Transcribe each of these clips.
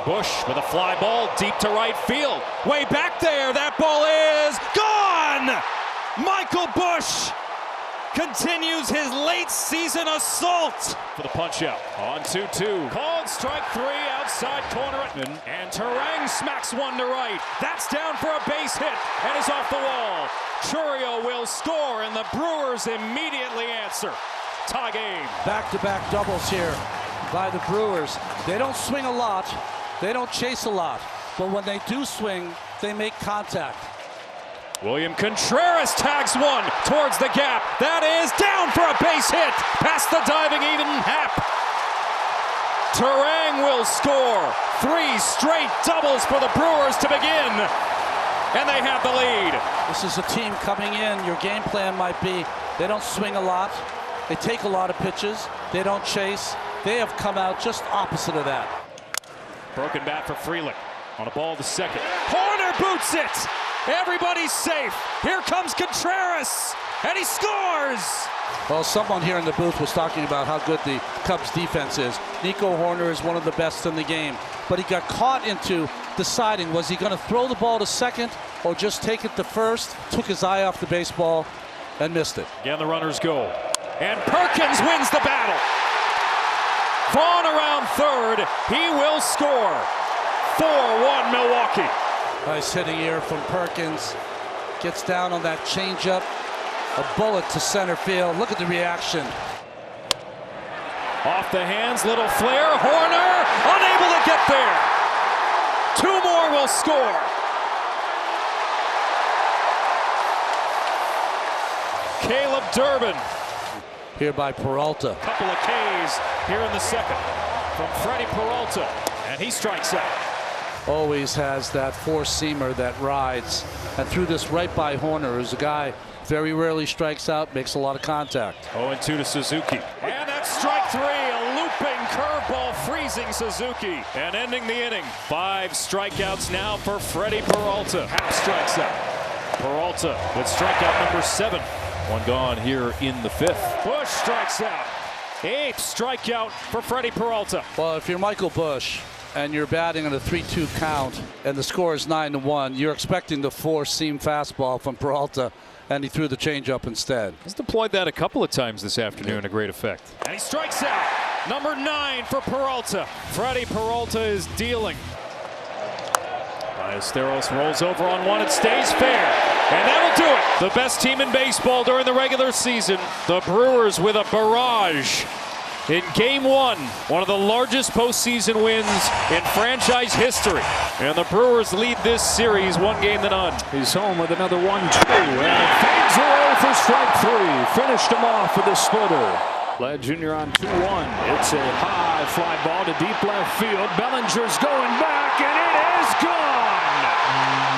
Bush with a fly ball deep to right field. Way back there, that ball is gone! Michael Bush continues his late season assault for the punch out. On 2-2. Called strike three outside corner. And Terang smacks one to right. That's down for a base hit and is off the wall. Churio will score and the Brewers immediately answer. Tie game. Back-to-back doubles here by the Brewers. They don't swing a lot. They don't chase a lot. But when they do swing, they make contact. William Contreras tags one towards the gap. That is down for a base hit past the diving Eden Happ. Terang will score. 3 straight doubles for the Brewers to begin. And they have the lead. This is a team coming in. Your game plan might be they don't swing a lot. They take a lot of pitches. They don't chase. They have come out just opposite of that. Broken bat for Freeland on a ball to second. Horner boots it. Everybody's safe. Here comes Contreras, and he scores. Well, someone here in the booth was talking about how good the Cubs defense is. Nico Horner is one of the best in the game, but he got caught into deciding, was he going to throw the ball to second or just take it to first? Took his eye off the baseball and missed it. Again, the runners go. And Perkins wins the battle. Vaughn around third. He will score. 4-1 Milwaukee. Nice hitting here from Perkins. Gets down on that changeup. A bullet to center field. Look at the reaction. Off the hands, little flare. Horner unable to get there. 2 more will score. Caleb Durbin. Here by Peralta. Couple of Ks here in the second from Freddie Peralta. And he strikes out. Always has that four-seamer that rides. And threw this right by Horner, who's a guy very rarely strikes out, makes a lot of contact. 0-2 to Suzuki. And that's strike 3, a looping curveball freezing Suzuki. And ending the inning. 5 strikeouts now for Freddie Peralta. Happ strikes out. Peralta with strikeout number 7. One gone here in the 5th. Bush strikes out. 8th strikeout for Freddie Peralta. Well, if you're Michael Bush and you're batting on a 3-2 count and the score is 9-1, you're expecting the four-seam fastball from Peralta, and he threw the changeup instead. He's deployed that a couple of times this afternoon to great effect. And he strikes out. Number 9 for Peralta. Freddie Peralta is dealing. Ballesteros rolls over on one. It stays fair. And that'll do it. The best team in baseball during the regular season. The Brewers with a barrage in Game 1. One of the largest postseason wins in franchise history. And the Brewers lead this series 1-0. He's home with another 1-2. And fades away for strike 3. Finished him off with a splitter. Vlad Jr. on 2-1. It's a high fly ball to deep left field. Bellinger's going back, and it is gone.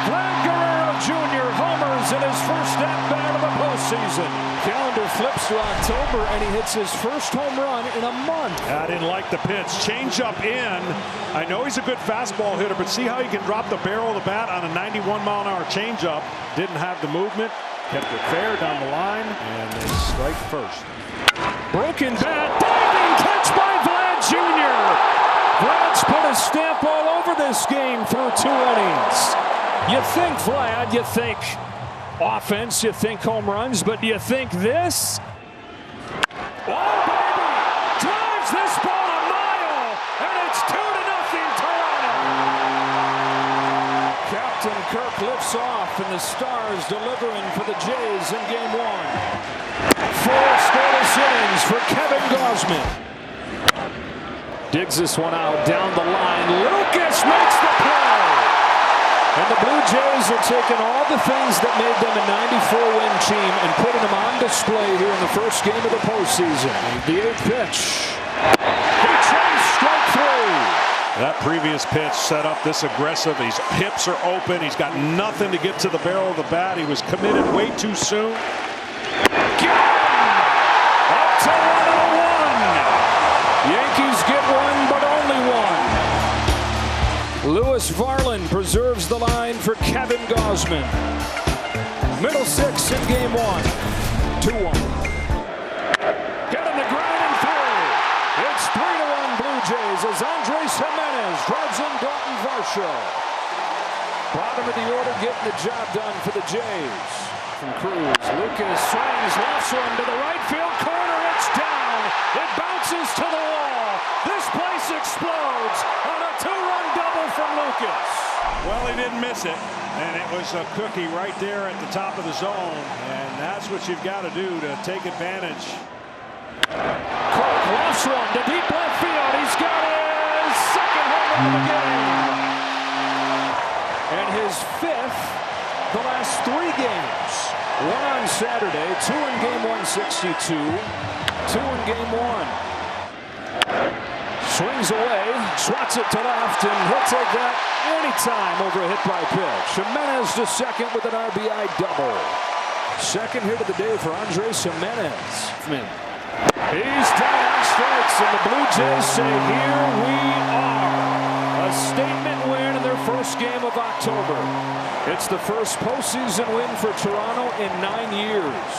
Vlad Guerrero Jr. homers in his first at-bat of the postseason. Calendar flips to October, and he hits his first home run in a month. I didn't like the pitch. Change up in. I know he's a good fastball hitter, but see how he can drop the barrel of the bat on a 91-mile-an-hour changeup. Didn't have the movement. Kept it fair down the line, and they strike first. Broken bat, diving catch by Vlad Jr. Vlad's put a stamp all over this game through 2 innings. You think Vlad, you think offense, you think home runs, but do you think this? Oh, baby! Drives this ball a mile, and it's 2-0 Toronto. Captain Kirk lifts off, and the Stars delivering for the Jays in Game 1. 4 scoreless innings for Kevin Gausman. Digs this one out down the line. Lucas makes the play. And the Blue Jays are taking all the things that made them a 94-win team and putting them on display here in the first game of the postseason. The 8th pitch. He tries strike 3. That previous pitch set up this aggressive. His hips are open. He's got nothing to get to the barrel of the bat. He was committed way too soon. Up to 101. Yankees get one, but only one. Lewis Varland preserves the line for Kevin Gausman. Middle 6 in Game 1. 2-1. Getting the ground and through. It's 3-1 Blue Jays as Andres Jimenez drives in. Kershaw. Bottom of the order getting the job done for the Jays. From Cruz, Lucas swings, left one to the right field corner. It's down. It bounces to the wall. This place explodes on a 2-run double from Lucas. Well, he didn't miss it, and it was a cookie right there at the top of the zone, and that's what you've got to do to take advantage. Kirk lofts one to deep left field. He's got his second home run of the game. And his fifth the last 3 games. 1 on Saturday, 2 in game 162, 2 in game 1. Swings away, swats it to left, and he'll take that anytime over a hit by pitch. Jimenez to second with an RBI double. Second hit of the day for Andres Jimenez. He's down on strikes, and the Blue Jays say, here we are. A statement win in their first game of October. It's the first postseason win for Toronto in 9 years.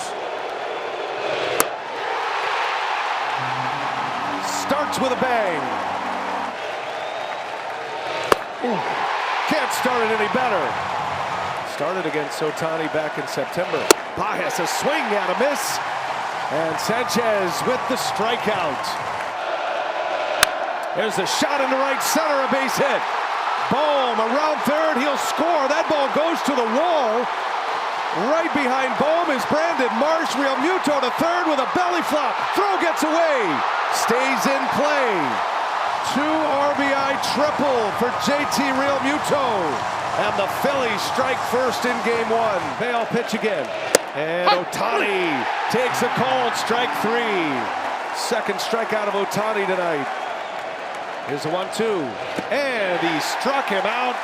Starts with a bang. Ooh. Can't start it any better. Started against Ohtani back in September. Baez a swing and a miss. And Sanchez with the strikeout. There's a shot into right center, a base hit. Bohm around third, he'll score. That ball goes to the wall. Right behind Bohm is Brandon Marsh. Real Muto to third with a belly flop. Throw gets away. Stays in play. 2 RBI triple for JT Real Muto. And the Phillies strike first in game 1. They'll pitch again. And Ohtani takes a cold strike 3. Second strikeout of Ohtani tonight. Here's a 1-2. And he struck him out.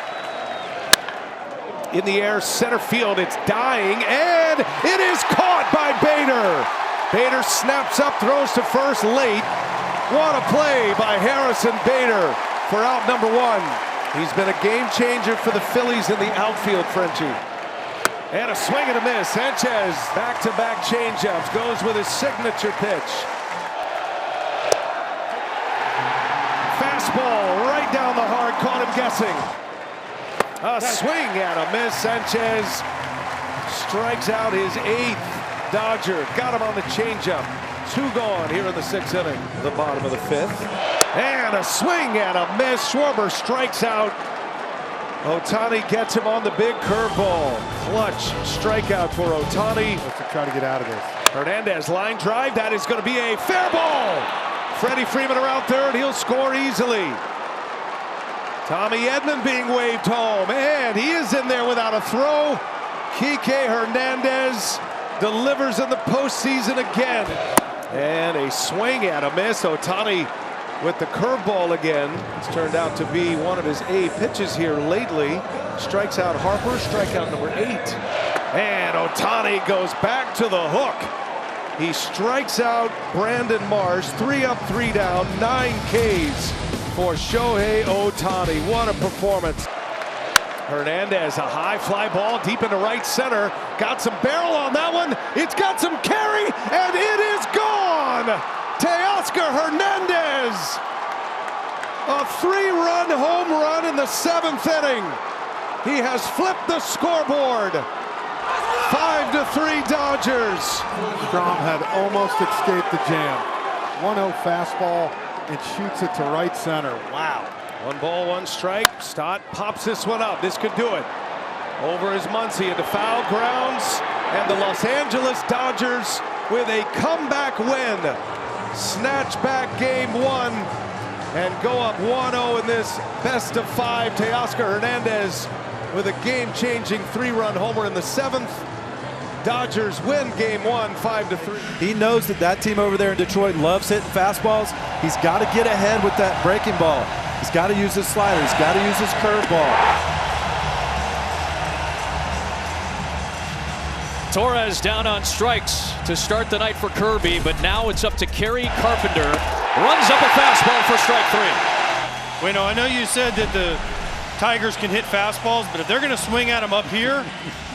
In the air, center field, it's dying, and it is caught by Bader. Bader snaps up, throws to first late. What a play by Harrison Bader for out number 1. He's been a game changer for the Phillies in the outfield, Frenchie. And a swing and a miss. Sanchez, back-to-back changeups, goes with his signature pitch. Fastball right down the heart, caught him guessing. A swing and a miss. Sanchez strikes out his 8th Dodger. Got him on the changeup. 2 gone here in the 6th inning. The bottom of the 5th. And a swing and a miss. Schwarber strikes out. Ohtani gets him on the big curveball. Clutch strikeout for Ohtani. To try to get out of this. Hernandez line drive. That is going to be a fair ball. Freddie Freeman around third. He'll score easily. Tommy Edman being waved home, and he is in there without a throw. Kike Hernandez delivers in the postseason again. And a swing and a miss. Ohtani with the curveball again. It's turned out to be one of his A pitches here lately. Strikes out Harper, strikeout number 8. And Ohtani goes back to the hook. He strikes out Brandon Marsh. 3 up, 3 down, 9 Ks. For Shohei Ohtani. What a performance. Hernandez, a high fly ball deep into right center. Got some barrel on that one. It's got some carry, and it is gone. Teoscar Hernandez. A 3-run home run in the 7th inning. He has flipped the scoreboard. 5-3 Dodgers. Strom had almost escaped the jam. 1-0 fastball. And shoots it to right center. Wow. 1 ball, 1 strike. Stott pops this one up. This could do it. Over is Muncy into foul grounds. And the Los Angeles Dodgers with a comeback win. Snatch back game 1 and go up 1-0 in this best of 5. Teoscar Hernandez with a game-changing 3-run homer in the 7th. Dodgers win game 1, 5-3. He knows that team over there in Detroit loves hitting fastballs. He's got to get ahead with that breaking ball. He's got to use his slider. He's got to use his curveball. Torres down on strikes to start the night for Kirby, but now it's up to Kerry Carpenter. Runs up a fastball for strike 3. Bueno, I know you said that the Tigers can hit fastballs, but if they're going to swing at them up here,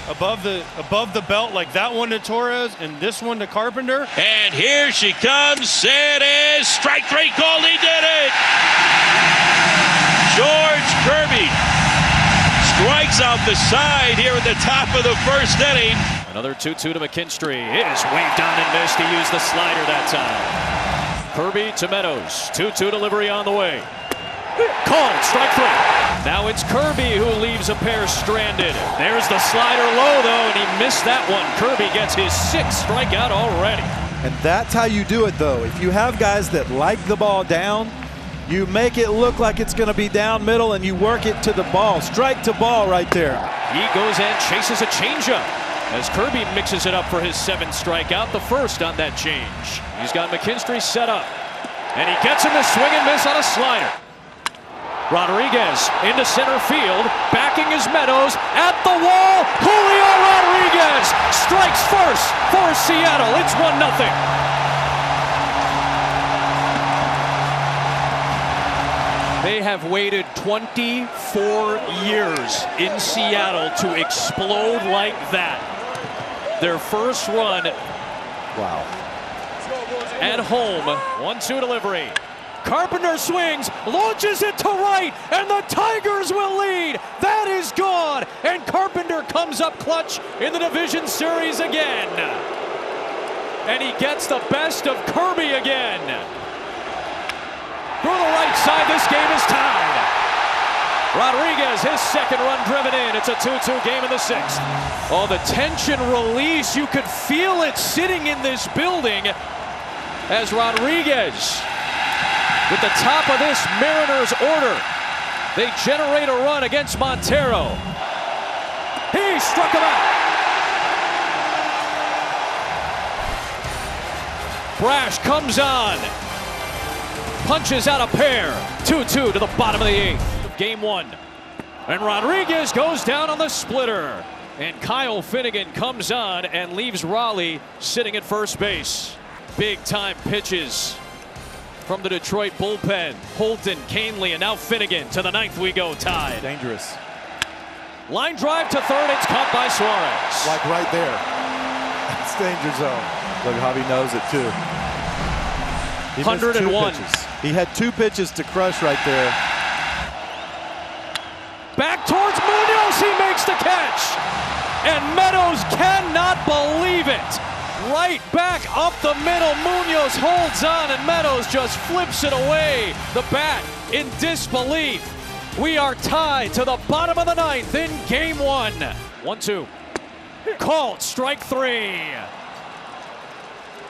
above the belt like that one to Torres and this one to Carpenter. And here she comes. It is strike 3 called. He did it. George Kirby hits off the side here at the top of the first inning. Another 2-2 to McKinstry. It is waved on and missed. He used the slider that time. Kirby to Meadows. 2-2 delivery on the way. Called, strike three. Now it's Kirby who leaves a pair stranded. There's the slider low, though, and he missed that one. Kirby gets his 6th strikeout already. And that's how you do it, though. If you have guys that like the ball down, you make it look like it's going to be down middle, and you work it to the ball. Strike to ball right there. He goes and chases a changeup as Kirby mixes it up for his 7th strikeout, the first on that change. He's got McKinstry set up, and he gets him to swing and miss on a slider. Rodriguez into center field, backing his Meadows at the wall. Julio Rodriguez strikes first for Seattle. It's 1-0. They have waited 24 years in Seattle to explode like that. Their first run, Wow. at home. 1-2 delivery. Carpenter swings, launches it to right, and the Tigers will lead. That is gone, and Carpenter comes up clutch in the division series again. And he gets the best of Kirby again. Through the right side, this game is tied. Rodriguez, his 2nd run driven in. It's a 2-2 game in the 6th. Oh, the tension release. You could feel it sitting in this building as Rodriguez, with the top of this Mariners order, they generate a run against Montero. He struck him out. Brash comes on, punches out a pair. 2-2 to the bottom of the 8th of game 1. And Rodriguez goes down on the splitter. And Kyle Finnegan comes on and leaves Raleigh sitting at first base. Big time pitches from the Detroit bullpen. Holton, Canely, and now Finnegan. To the 9th we go, tied. Dangerous. Line drive to third. It's caught by Suarez. Like right there. It's danger zone. Look, Javi knows it too. He missed 101. 2 pitches. He had 2 pitches to crush right there. Back towards Munoz. He makes the catch. And Meadows cannot believe it. Right back up the middle. Munoz holds on, and Meadows just flips it away. The bat in disbelief. We are tied to the bottom of the 9th in game 1. 1-2. Called, strike 3.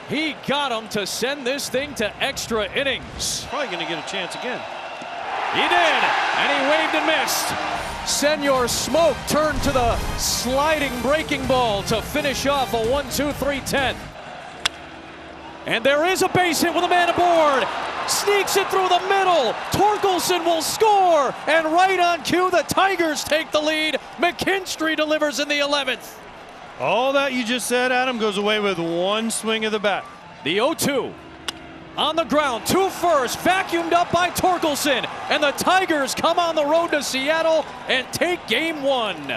He got him to send this thing to extra innings. Probably going to get a chance again. He did, and he waved and missed. Senor Smoke turned to the sliding breaking ball to finish off a 1-2-3-10. And there is a base hit with a man aboard. Sneaks it through the middle. Torkelson will score. And right on cue, the Tigers take the lead. McKinstry delivers in the 11th. All that you just said, Adam, goes away with one swing of the bat. The 0-2. On the ground, to first, vacuumed up by Torkelson. And the Tigers come on the road to Seattle and take game 1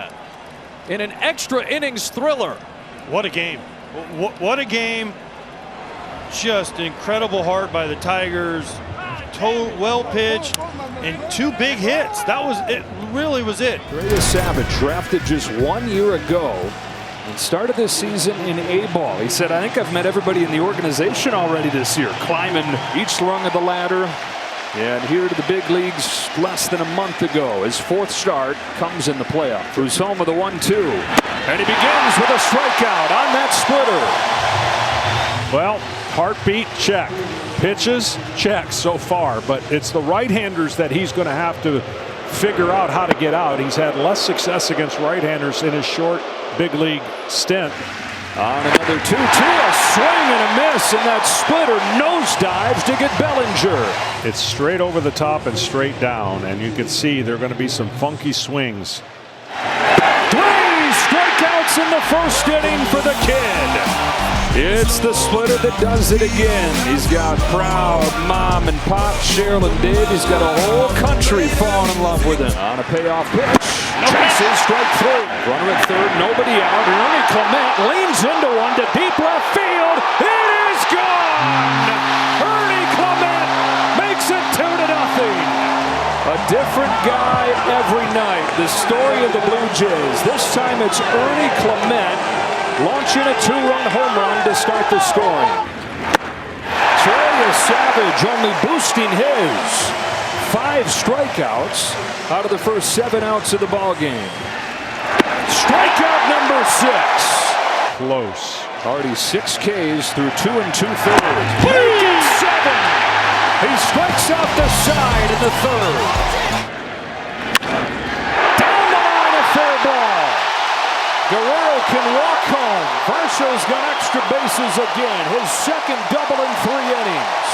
in an extra innings thriller. What a game. What a game. Just incredible heart by the Tigers. Well pitched and 2 big hits. That was it. Really was it. Reyes Savage, drafted just 1 year ago and started this season in A-ball. He said, I think I've met everybody in the organization already this year, climbing each rung of the ladder. And here to the big leagues less than a month ago. His 4th start comes in the playoff. Who's home with a 1-2. And he begins with a strikeout on that splitter. Well, heartbeat, check. Pitches, check so far. But it's the right-handers that he's going to have to figure out how to get out. He's had less success against right-handers in his short big league stint. On another 2-2, a swing and a miss, and that splitter nosedives to get Bellinger. It's straight over the top and straight down, and you can see there are going to be some funky swings. 3 strikeouts in the first inning for the kid. It's the splitter that does it again. He's got proud mom and pop, Cheryl and Dave. He's got a whole country falling in love with him. On a payoff pitch, chases strike 3. Runner at third, nobody out. Ernie Clement leans into one to deep left field. It is gone! Ernie Clement makes it 2-0. A different guy every night. The story of the Blue Jays. This time it's Ernie Clement launching a 2-run home run to start the scoring. Trey Savage only boosting his 5 strikeouts out of the first 7 outs of the ball game. Strikeout number 6. Close. Already 6 Ks through 2 2/3. He gets 7. He strikes out the side in the 3rd. Down the line, a fair ball. Guerrero can walk home. Varsho's got extra bases again. His second double in 3 innings.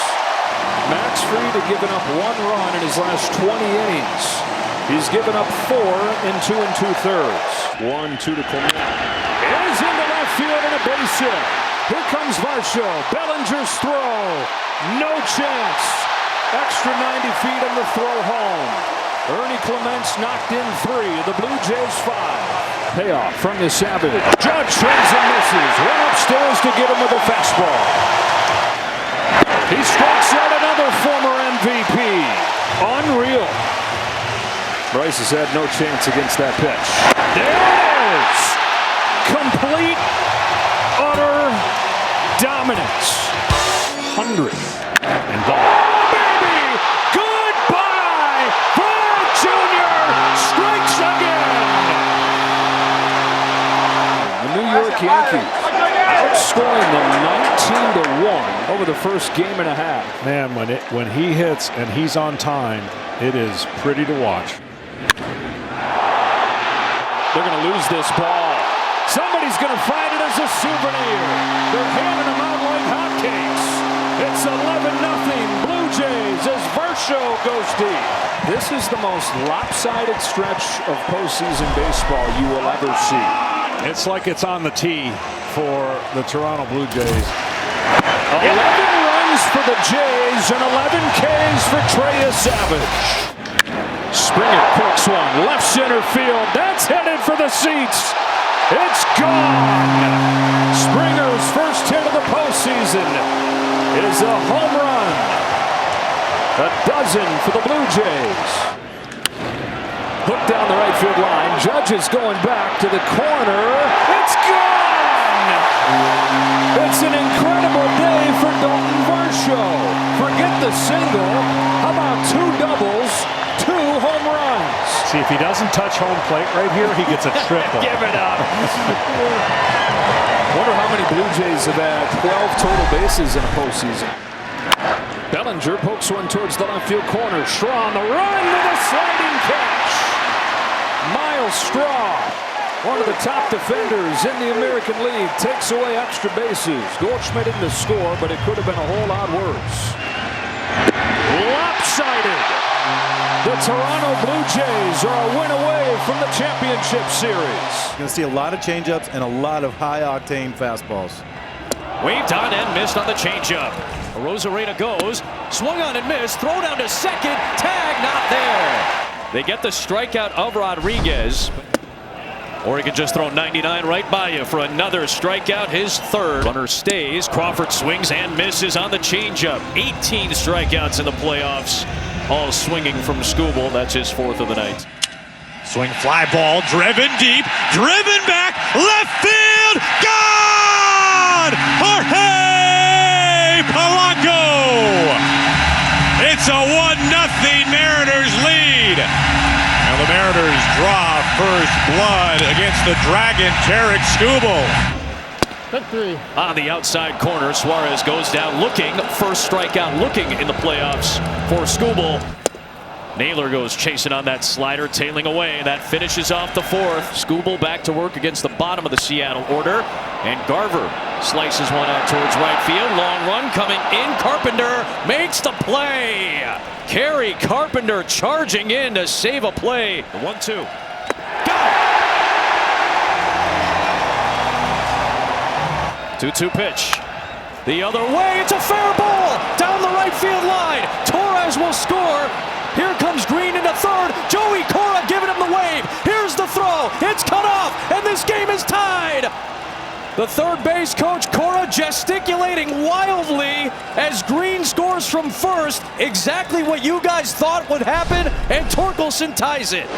Max Fried had given up 1 run in his last 20 innings. He's given up 4 in 2 2/3. 1-2 to Clement. Is into left field and a base hit. Here comes Varsho. Bellinger's throw. No chance. Extra 90 feet on the throw home. Ernie Clement's knocked in 3. The Blue Jays 5. Payoff from the Savage. Judge swings and misses. One upstairs to get him with a fastball. He strikes out another former MVP. Unreal. Bryce has had no chance against that pitch. There it is. Complete, utter dominance. 100. And ball. Baby! Goodbye! Vlad Jr. strikes again. The New York Yankees outscoring them 19-1 over the first game and a half. Man, when he hits and he's on time, it is pretty to watch. They're going to lose this ball. Somebody's going to find it as a souvenir. They're handing them out like hotcakes. It's 11-0 Blue Jays as Varsho goes deep. This is the most lopsided stretch of postseason baseball you will ever see. It's like it's on the tee for the Toronto Blue Jays. 11 runs for the Jays and 11 Ks for Trey Savage. Springer pokes one, left center field. That's headed for the seats. It's gone. Springer's first hit of the postseason is a home run. A dozen for the Blue Jays. Hooked down the right field line. Judge is going back to the corner. It's gone. It's an incredible day for Dalton Varsho. Forget the single. How about 2 doubles? 2 home runs. See, if he doesn't touch home plate right here, he gets a triple. Give it up. Wonder how many Blue Jays have had 12 total bases in a postseason. Bellinger pokes one towards the left field corner. Straw on the run with a sliding catch. Miles Straw, one of the top defenders in the American League, takes away extra bases. Goldschmidt in the score, but it could have been a whole lot worse. Lopsided. The Toronto Blue Jays are a win away from the championship series. You're going to see a lot of changeups and a lot of high-octane fastballs. Waved on and missed on the changeup. Rosarena goes, swung on and missed, throw down to second, tag not there. They get the strikeout of Rodriguez. Or he could just throw 99 right by you for another strikeout, his 3rd. Runner stays, Crawford swings and misses on the changeup. 18 strikeouts in the playoffs. All swinging from Skubal. That's his 4th of the night. Swing fly ball, driven deep, driven back, left field, gone! Jorge Polanco! It's a 1-0 Mariners lead. Now the Mariners draw first blood against the Dragon, Tarek Skubal. On the outside corner, Suarez goes down looking. First strikeout looking in the playoffs for Skubal. Naylor goes chasing on that slider, tailing away. That finishes off the 4th. Skubal back to work against the bottom of the Seattle order. And Garver slices one out towards right field. Long run coming in. Carpenter makes the play. Kerry Carpenter charging in to save a play. The 1-2. Got it. 2-2 pitch. The other way. It's a fair ball down the right field line. Torres will score. Here comes Green into 3rd. Joey Cora giving him the wave. Here's the throw. It's cut off, and this game is tied. The third base coach, Cora, gesticulating wildly as Green scores from first. Exactly what you guys thought would happen, and Torkelson ties it.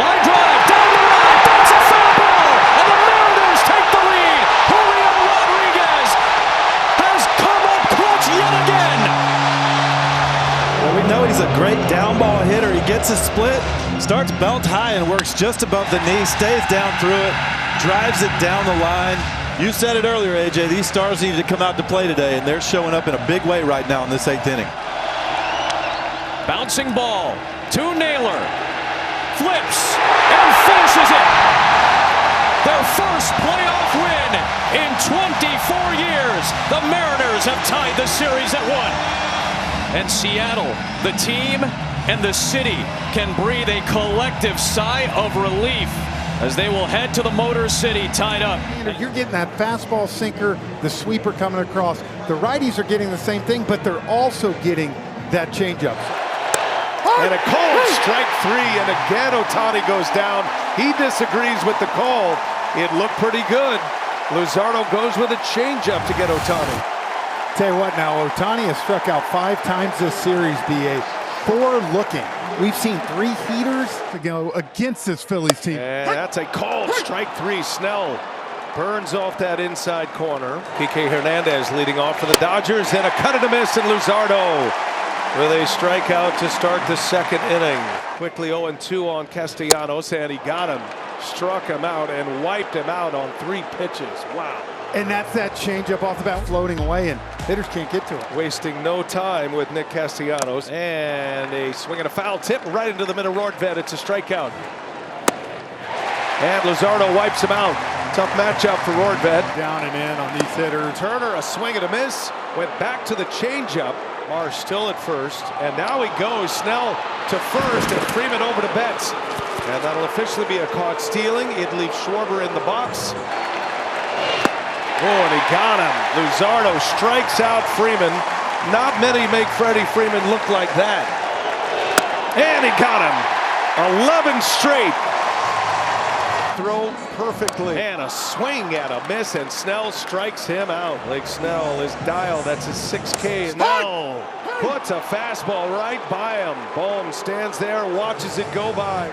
Line drive, down the line, that's a foul ball, and the Mariners take the lead. Julio Rodriguez has come up clutch yet again. Well, we know he's a great down ball hitter. He gets a split, starts belt high and works just above the knee, stays down through it, drives it down the line. You said it earlier, AJ, these stars needed to come out to play today, and they're showing up in a big way right now in this 8th inning. Bouncing ball to Naylor. Flips and finishes it. Their first playoff win in 24 years. The Mariners have tied the series at 1. And Seattle, the team and the city, can breathe a collective sigh of relief as they will head to the Motor City tied up. You're getting that fastball sinker, the sweeper coming across. The righties are getting the same thing, but they're also getting that changeup. And a called strike 3, and again Ohtani goes down. He disagrees with the call. It looked pretty good. Luzardo goes with a changeup to get Ohtani. Tell you what now, Ohtani has struck out 5 times this series, BA. 4 looking. We've seen 3 heaters to go against this Phillies team. And that's a called strike 3. Snell burns off that inside corner. Kike Hernandez leading off for the Dodgers, and a cut and a miss, and Luzardo with a strikeout to start the 2nd inning. Quickly 0-2 on Castellanos, and he got him, struck him out, and wiped him out on 3 pitches. Wow. And that's that changeup off the bat floating away, and hitters can't get to it. Wasting no time with Nick Castellanos. And a swing and a foul tip right into the middle Rortvedt. It's a strikeout. And Luzardo wipes him out. Tough matchup for Rortvedt. Down and in on these hitters. Turner, a swing and a miss. Went back to the changeup. Marsh still at first. And now he goes. Snell to first, and Freeman over to Betts. And that'll officially be a caught stealing. It leaves Schwarber in the box. Oh, and he got him. Luzardo strikes out Freeman. Not many make Freddie Freeman look like that. And he got him. 11 straight. Throw perfectly. And a swing and a miss, and Snell strikes him out. Blake Snell is dialed. That's his 6K. Snell puts a fastball right by him. Bohm stands there, watches it go by.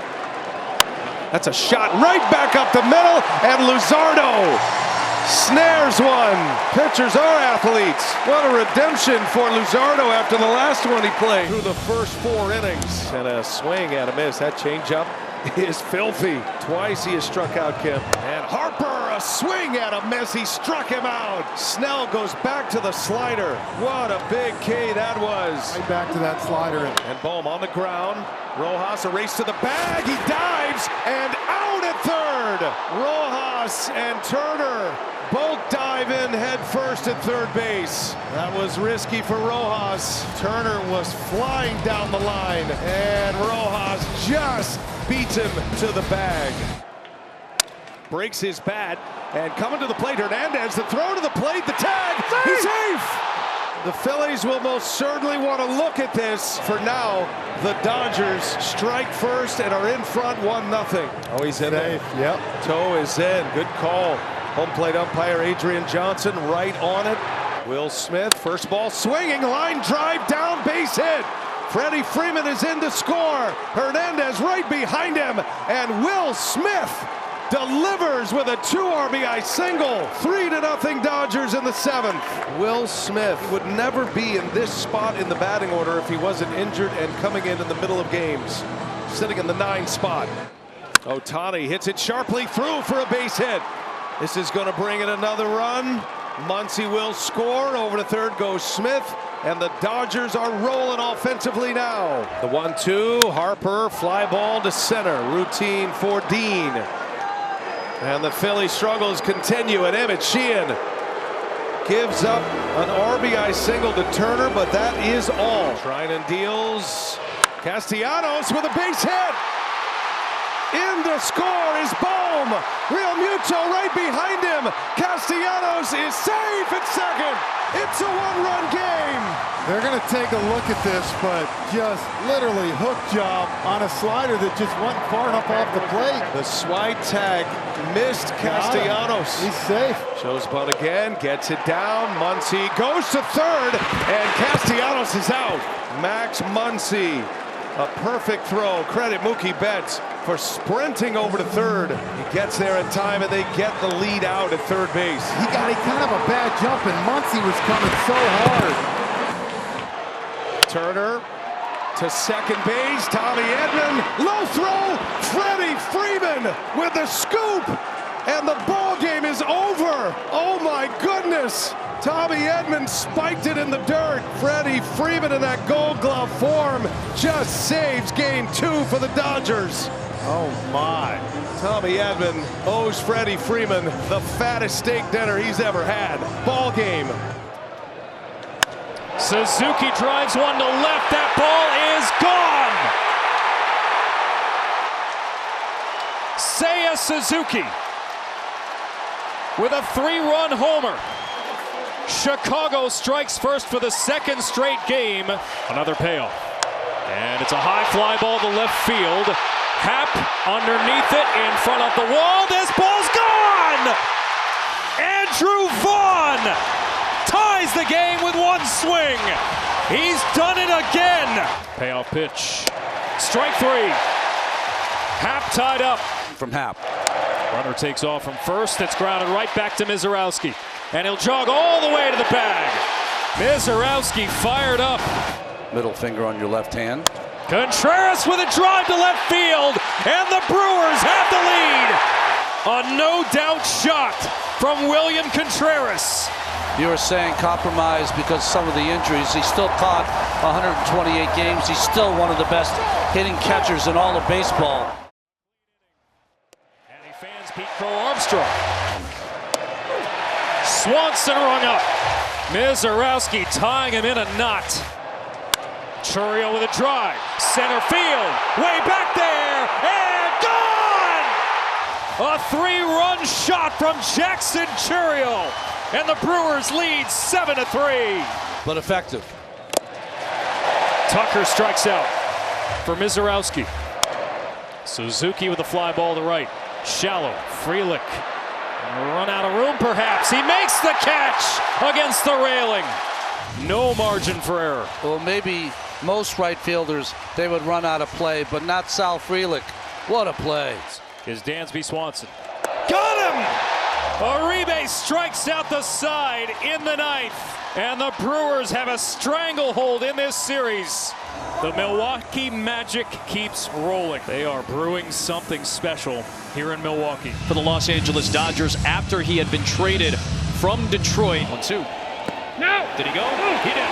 That's a shot right back up the middle, and Luzardo snares one. Pitchers are athletes. What a redemption for Luzardo after the last one he played. Through the first 4 innings. And a swing and a miss. That changeup is filthy. Twice he has struck out Kim. And Harper, a swing and a miss. He struck him out. Snell goes back to the slider. What a big K that was. Right back to that slider. And Bohm on the ground. Rojas a race to the bag. He dives and out at third. Rojas and Turner both dive in head first at third base. That was risky for Rojas. Turner was flying down the line, and Rojas just beats him to the bag. Breaks his bat, and coming to the plate, Hernandez, the throw to the plate, the tag, he's safe! The Phillies will most certainly want to look at this. For now, the Dodgers strike first and are in front 1-0. Oh, he's in there. Yep. Toe is in. Good call. Home plate umpire Adrian Johnson right on it. Will Smith, first ball swinging, line drive down, base hit. Freddie Freeman is in to score. Hernandez right behind him, and Will Smith delivers with a 2 RBI single. 3-0 Dodgers in the 7th. Will Smith would never be in this spot in the batting order if he wasn't injured and coming in the middle of games. Sitting in the 9 spot. Ohtani hits it sharply through for a base hit. This is going to bring in another run. Muncy will score. Over to third goes Smith. And the Dodgers are rolling offensively now. The 1-2, Harper, fly ball to center. Routine for Dean. And the Philly struggles continue, and Emmett Sheehan gives up an RBI single to Turner, but that is all. Trinan deals. Castellanos with a base hit. In to score is Bohm. Real Muto right behind him. Castellanos is safe at second. It's a one-run game. They're going to take a look at this, but just literally hook job on a slider that just went far enough off the plate. The swide tag missed Castellanos. He's safe. Shows bunt again, gets it down. Muncy goes to third, and Castellanos is out. Max Muncy, a perfect throw. Credit Mookie Betts for sprinting over to third. He gets there in time, and they get the lead out at third base. He got a kind of a bad jump, and Muncy was coming so hard. Turner to second base. Tommy Edman, low throw. Freddie Freeman with the scoop, and the ball game is over. Oh my goodness. Tommy Edman spiked it in the dirt. Freddie Freeman in that Gold Glove form just saves game 2 for the Dodgers. Oh my. Tommy Edman owes Freddie Freeman the fattest steak dinner he's ever had. Ball game. Suzuki drives one to left. That ball is gone. Seiya Suzuki with a 3-run homer. Chicago strikes first for the second straight game. Another payoff. And it's a high fly ball to left field. Happ underneath it in front of the wall. This ball's gone! Andrew Vaughn ties the game with one swing. He's done it again. Payoff pitch. Strike 3. Happ tied up. From Happ. Runner takes off from first. It's grounded right back to Mizorowski. And he'll jog all the way to the bag. Mizorowski fired up. Middle finger on your left hand. Contreras with a drive to left field. And the Brewers have the lead. A no-doubt shot from William Contreras. You were saying compromised because of some of the injuries. He still caught 128 games. He's still one of the best hitting catchers in all of baseball. And he fans Pete Crow Armstrong. Swanson rung up. Mizorowski tying him in a knot. Churriel with a drive. Center field. Way back there. And gone! A 3-run shot from Jackson Churriel. And the Brewers lead 7-3. But effective. Tucker strikes out for Mizorowski. Suzuki with a fly ball to right. Shallow. Frelick. Run out of room perhaps. He makes the catch against the railing. No margin for error. Well, maybe most right fielders, they would run out of play, but not Sal Frelick. What a play. Is Dansby Swanson. Got him! Uribe strikes out the side in the ninth. And the Brewers have a stranglehold in this series. The Milwaukee Magic keeps rolling. They are brewing something special here in Milwaukee. For the Los Angeles Dodgers after he had been traded from Detroit. 1-2. No! Did he go? He did.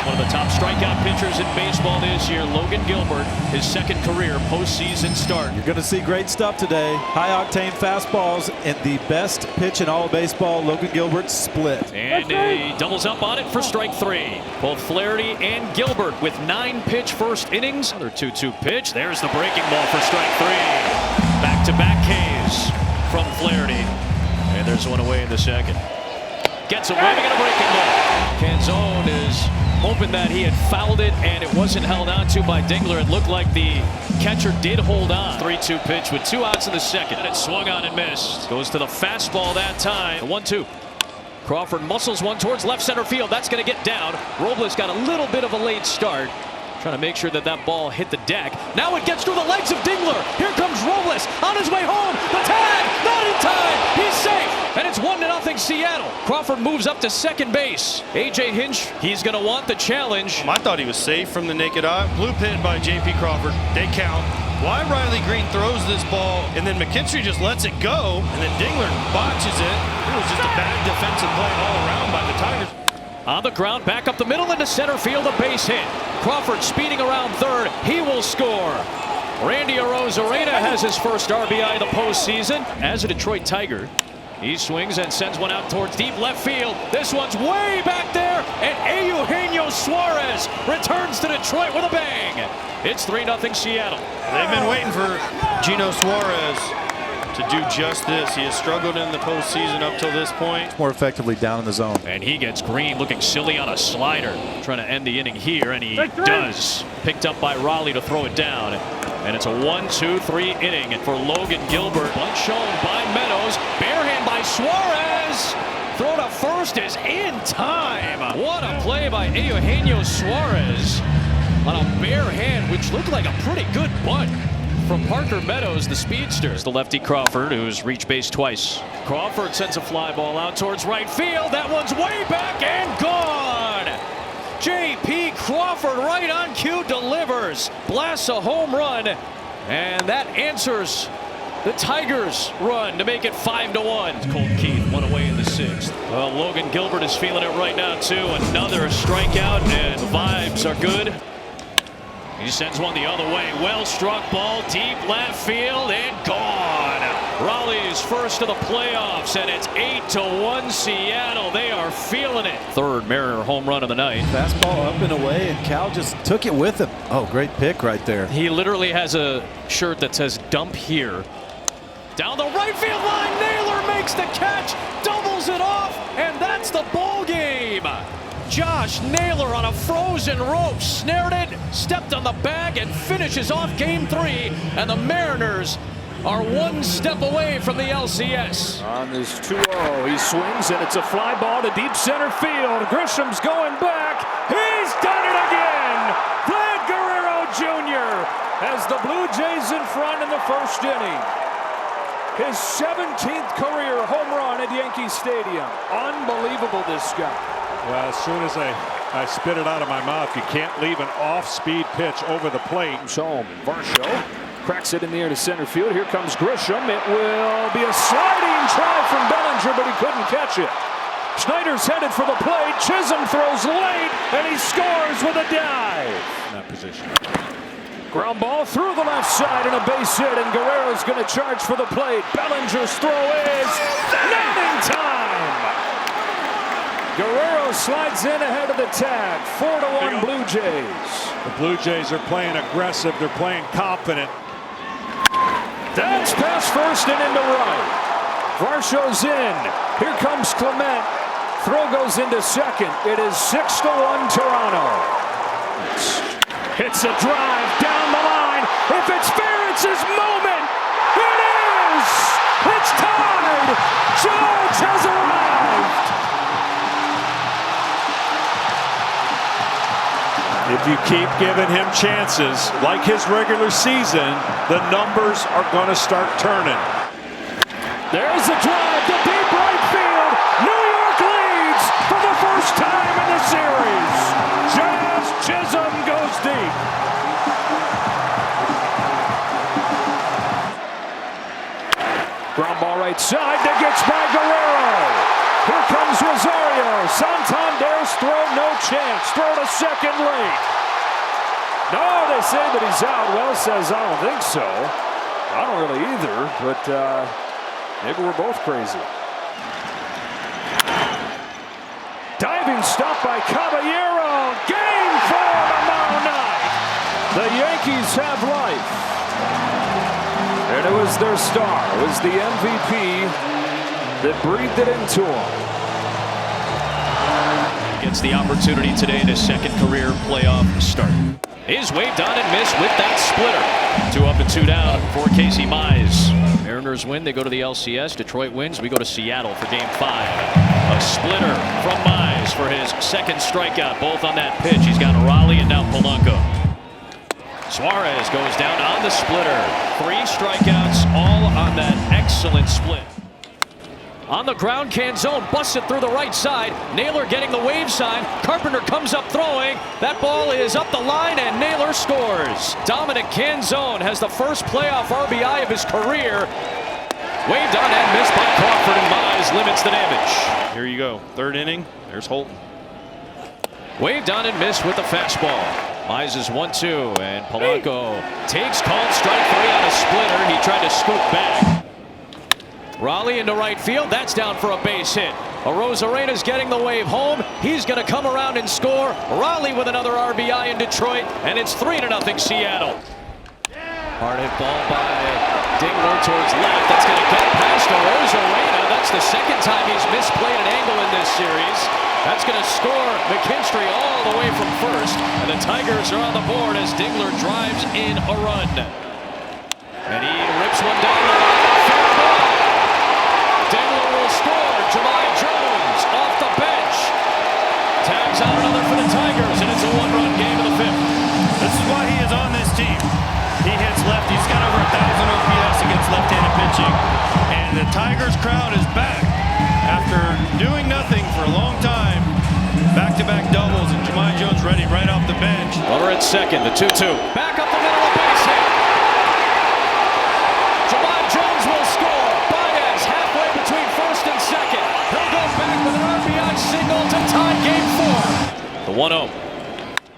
One of the top strikeout pitchers in baseball this year, Logan Gilbert, his second career postseason start. You're going to see great stuff today. High-octane fastballs and the best pitch in all of baseball, Logan Gilbert split. And he doubles up on it for strike 3. Both Flaherty and Gilbert with 9-pitch first innings. Another 2-2 pitch. There's the breaking ball for strike 3. Back-to-back Ks from Flaherty. And there's one away in the second. Gets away and a breaking ball. Canzone is hoping that he had fouled it and it wasn't held on to by Dingler. It looked like the catcher did hold on. 3-2 pitch with 2 outs in the second. And it swung on and missed. Goes to the fastball that time. 1-2. Crawford muscles one towards left center field. That's going to get down. Robles got a little bit of a late start. Trying to make sure that that ball hit the deck. Now it gets through the legs of Dingler. Here comes Robles on his way home. The tag, not in time. He's safe. And it's 1-0 Seattle. Crawford moves up to second base. A.J. Hinch, he's going to want the challenge. I thought he was safe from the naked eye. Blue pin by J.P. Crawford. They count. Why Riley Green throws this ball and then McKinstry just lets it go and then Dingler botches it. It was just a bad defensive play all around by the Tigers. On the ground, back up the middle into center field, a base hit. Crawford speeding around third. He will score. Randy Arozarena has his first RBI of the postseason. As a Detroit Tiger, He swings and sends one out towards deep left field. This one's way back there, and Eugenio Suarez returns to Detroit with a bang. It's 3-0 Seattle. They've been waiting for Gino Suarez to do just this. He has struggled in the postseason up till this point. More effectively down in the zone. And he gets Green looking silly on a slider. Trying to end the inning here, and he does. Picked up by Raleigh to throw it down. And it's a 1-2-3 inning for Logan Gilbert. Bunt shown by Meadows. Bare hand by Suarez. Throw to first is in time. What a play by Eugenio Suarez on a bare hand, which looked like a pretty good bunt from Parker Meadows, the speedster. It's the lefty Crawford, who's reached base twice. Crawford sends a fly ball out towards right field. That one's way back and gone. J.P. Crawford right on cue delivers. Blasts a home run. And that answers the Tigers' run to make it 5-1. Colt Keith, one away in the 6th. Well, Logan Gilbert is feeling it right now, too. Another strikeout, and the vibes are good. He sends one the other way. Well struck ball, deep left field, and gone. Raleigh's first of the playoffs, and it's 8-1 Seattle. They are feeling it. Third Mariner home run of the night. Fastball up and away, and Cal just took it with him. Oh, great pick right there. He literally has a shirt that says "Dump Here." Down the right field line, Naylor makes the catch, doubles it off, and that's the ball game. Josh Naylor on a frozen rope, snared it, stepped on the bag, and finishes off Game 3. And the Mariners are one step away from the LCS. On this 2-0, he swings, and it's a fly ball to deep center field. Grisham's going back. He's done it again. Vlad Guerrero Jr. has the Blue Jays in front in the first inning. His 17th career home run at Yankee Stadium. Unbelievable, this guy. Well, as soon as I spit it out of my mouth, you can't leave an off-speed pitch over the plate. Home. Varsho cracks it in the air to center field. Here comes Grisham. It will be a sliding try from Bellinger, but he couldn't catch it. Schneider's headed for the plate. Chisholm throws late, and he scores with a dive. In that position. Ground ball through the left side and a base hit, and Guerrero's going to charge for the plate. Bellinger's throw is not in time. Guerrero slides in ahead of the tag. 4-1 Blue Jays. The Blue Jays are playing aggressive. They're playing confident. That's past first and into right. Varsho's in. Here comes Clement. Throw goes into second. It is 6-1 Toronto. Hits a drive down the line. If it's fair, it's his moment. It is. It's tied. George has arrived. If you keep giving him chances, like his regular season, the numbers are going to start turning. There's a drive to deep right field. New York leads for the first time in the series. Jazz Chisholm goes deep. Ground ball right side that gets by Guerrero. Here comes Rosario. Santander's throw, no chance. Throw to second late. No, they say that he's out. Wells says, I don't think so. I don't really either, but maybe we're both crazy. Diving stop by Caballero. Game 4 tomorrow night. The Yankees have life. And it was their star. It was the MVP that breathed it into him. Gets the opportunity today in his second career playoff start. Is waved on and missed with that splitter. 2 up and 2 down for Casey Mize. Mariners win, they go to the LCS. Detroit wins, we go to Seattle for Game 5. A splitter from Mize for his second strikeout, both on that pitch. He's got Raleigh and now Polanco. Suarez goes down on the splitter. 3 strikeouts, all on that excellent split. On the ground, Canzone busts it through the right side. Naylor getting the wave sign. Carpenter comes up throwing. That ball is up the line, and Naylor scores. Dominic Canzone has the first playoff RBI of his career. Waved on and missed by Crawford, and Mize limits the damage. Here you go. Third inning. There's Holton. Waved on and missed with the fastball. Mize is 1-2, and Polanco takes called strike 3 on a splitter. He tried to scoop back. Raleigh into right field. That's down for a base hit. Arozarena's getting the wave home. He's going to come around and score. Raleigh with another RBI in Detroit, and it's 3-0 Seattle. Hard hit ball by Dingler towards left. That's going to get past Arozarena. That's the second time he's misplayed an angle in this series. That's going to score McKinstry all the way from first. And the Tigers are on the board as Dingler drives in a run. And he rips one down the line. Fair ball. Dingler will score. Jahmai Jones off the bench. Tags out another for the Tigers, and it's a one-run game of the fifth. This is why he is on this team. He hits left. He's got over 1,000 OPS against left-handed pitching. And the Tigers crowd is back after doing nothing for a long time. Back-to-back doubles, and Jahmai Jones ready right off the bench. Runner at second, the 2-2. Back up the middle, a base hit. Jahmai Jones will score. Baez halfway between first and second. He'll go back with an RBI single to tie game 4. The 1-0.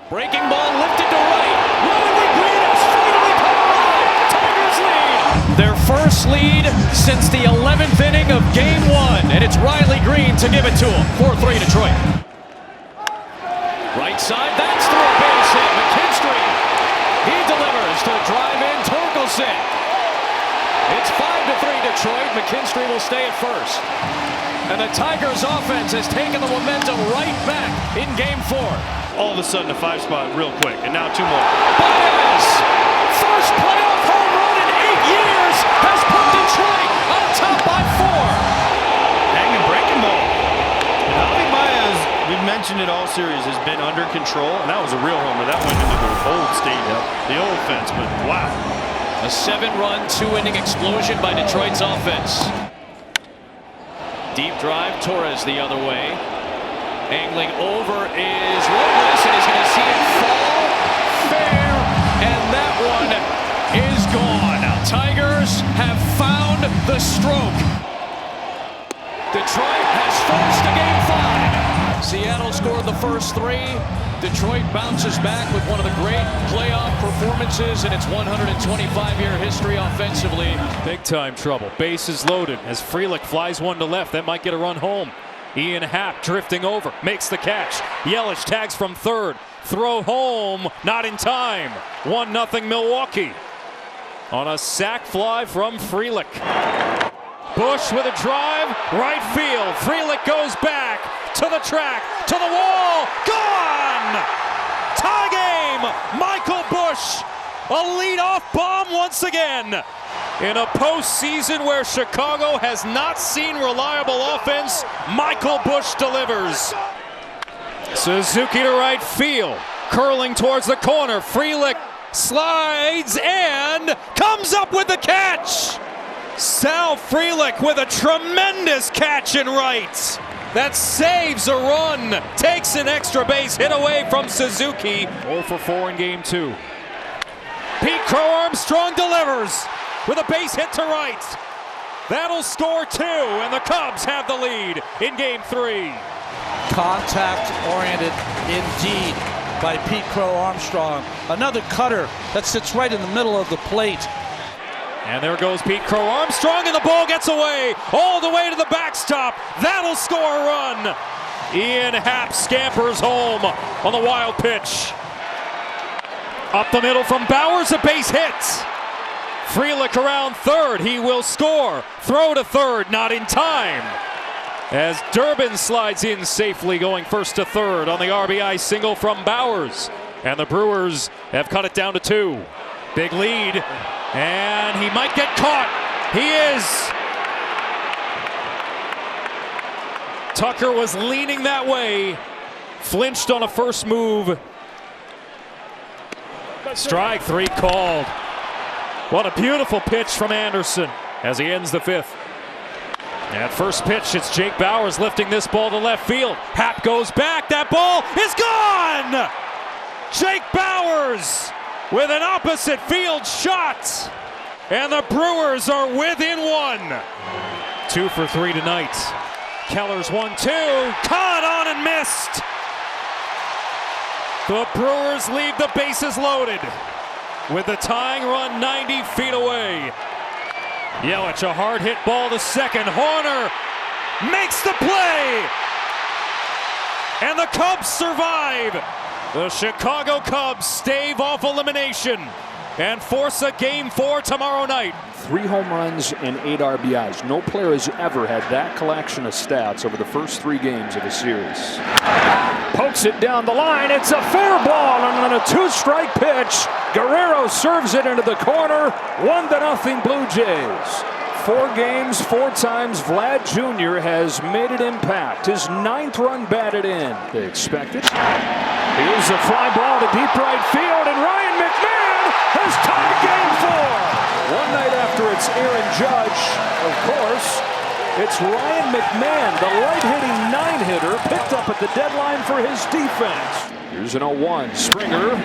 Breaking ball lifted to right. Riley Green has finally come alive. Tigers lead. Their first lead since the 11th inning of game 1. And it's Riley Green to give it to him. 4-3 Detroit. Right side, that's through a base hit. McKinstry. He delivers to drive in Torkelson. It's 5-3 Detroit. McKinstry will stay at first. And the Tigers offense has taken the momentum right back in game 4. All of a sudden, a 5 spot real quick, and now 2 more. Baez, first playoff home run in 8 years, has put Detroit on top by 4. Hanging breaking ball. And Javi Baez, we've mentioned it all series, has been under control, and that was a real homer. That went into the old stadium, the old fence, but wow. A 7-run, 2-inning explosion by Detroit's offense. Deep drive, Torres the other way. Angling over is Robles, and he's going to see it fall fair, and that one is gone. Tigers have found the stroke. Detroit has forced a game 5. Seattle scored the first 3. Detroit bounces back with one of the great playoff performances in its 125-year history offensively. Big time trouble. Bases loaded as Frelick flies one to left. That might get a run home. Ian Happ drifting over, makes the catch. Yelich tags from third. Throw home, not in time. 1-0 Milwaukee. On a sac fly from Frelick. Bush with a drive, right field. Frelick goes back to the track, to the wall. Gone! Tie game! Michael Bush, a leadoff bomb once again. In a postseason where Chicago has not seen reliable offense, Michael Bush delivers. Suzuki to right field, curling towards the corner. Frelick slides and comes up with the catch. Sal Frelick with a tremendous catch in right. That saves a run, takes an extra base hit away from Suzuki. 0 for 4 in game 2. Pete Crow-Armstrong delivers with a base hit to right. That'll score 2, and the Cubs have the lead in game 3. Contact-oriented indeed by Pete Crow-Armstrong. Another cutter that sits right in the middle of the plate. And there goes Pete Crow-Armstrong, and the ball gets away all the way to the backstop. That'll score a run. Ian Happ scampers home on the wild pitch. Up the middle from Bowers, a base hit. Frelick around third, he will score. Throw to third, not in time. As Durbin slides in safely, going first to third on the RBI single from Bowers. And the Brewers have cut it down to 2. Big lead, and he might get caught. He is. Tucker was leaning that way, flinched on a first move. Strike 3 called. What a beautiful pitch from Anderson as he ends the 5th. At first pitch, it's Jake Bowers lifting this ball to left field. Happ goes back. That ball is gone! Jake Bowers with an opposite field shot. And the Brewers are within 1. 2 for 3 tonight. Keller's 1-2. Caught on and missed. The Brewers leave the bases loaded with the tying run 90 feet away. Yelich, a hard hit ball to second. Horner makes the play. And the Cubs survive. The Chicago Cubs stave off elimination and force a Game 4 tomorrow night. 3 home runs and 8 RBIs. No player has ever had that collection of stats over the first 3 games of a series. Pokes it down the line. It's a fair ball, and on a 2-strike pitch, Guerrero serves it into the corner. 1-0 Blue Jays. 4 games, 4 times Vlad Jr. has made an impact. His 9th run batted in. They expect it. Here's a fly ball to deep right field, and Ryan McMahon has tied Game 4. One night after it's Aaron Judge, of course, it's Ryan McMahon, the right-hitting 9-hitter, picked up at the deadline for his defense. Here's an 0-1. Springer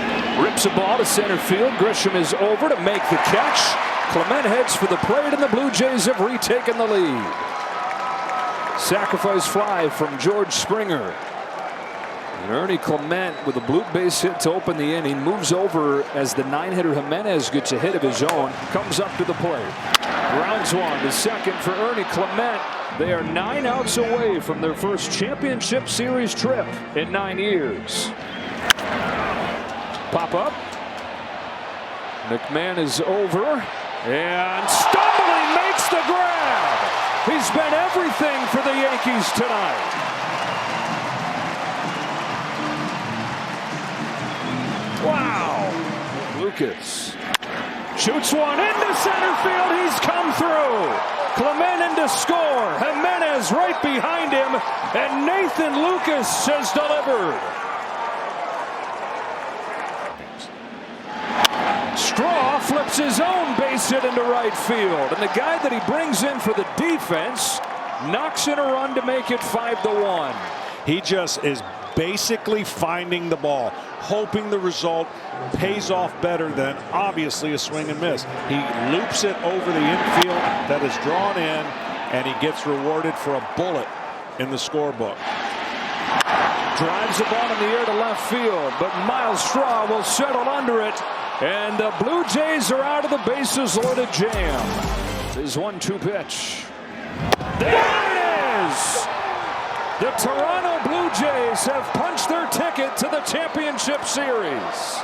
rips a ball to center field. Grisham is over to make the catch. Clement heads for the plate, and the Blue Jays have retaken the lead. Sacrifice fly from George Springer. And Ernie Clement with a bloop base hit to open the inning. Moves over as the 9-hitter Jimenez gets a hit of his own. Comes up to the plate. Grounds one to second for Ernie Clement. They are 9 outs away from their first championship series trip in 9 years. Pop up. McMahon is over. And stumbling makes the grab. He's been everything for the Yankees tonight. Wow. Lucas shoots one into center field. He's come through. Clement in to score. Jimenez right behind him. And Nathan Lucas has delivered. Straw flips his own base hit into right field, and the guy that he brings in for the defense knocks in a run to make it 5-1. He just is basically finding the ball, hoping the result pays off better than obviously a swing and miss. He loops it over the infield that is drawn in, and he gets rewarded for a bullet in the scorebook. Drives the ball in the air to left field, but Miles Straw will settle under it. And the Blue Jays are out of the bases loaded jam. His 1-2 pitch. There it is! The Toronto Blue Jays have punched their ticket to the championship series.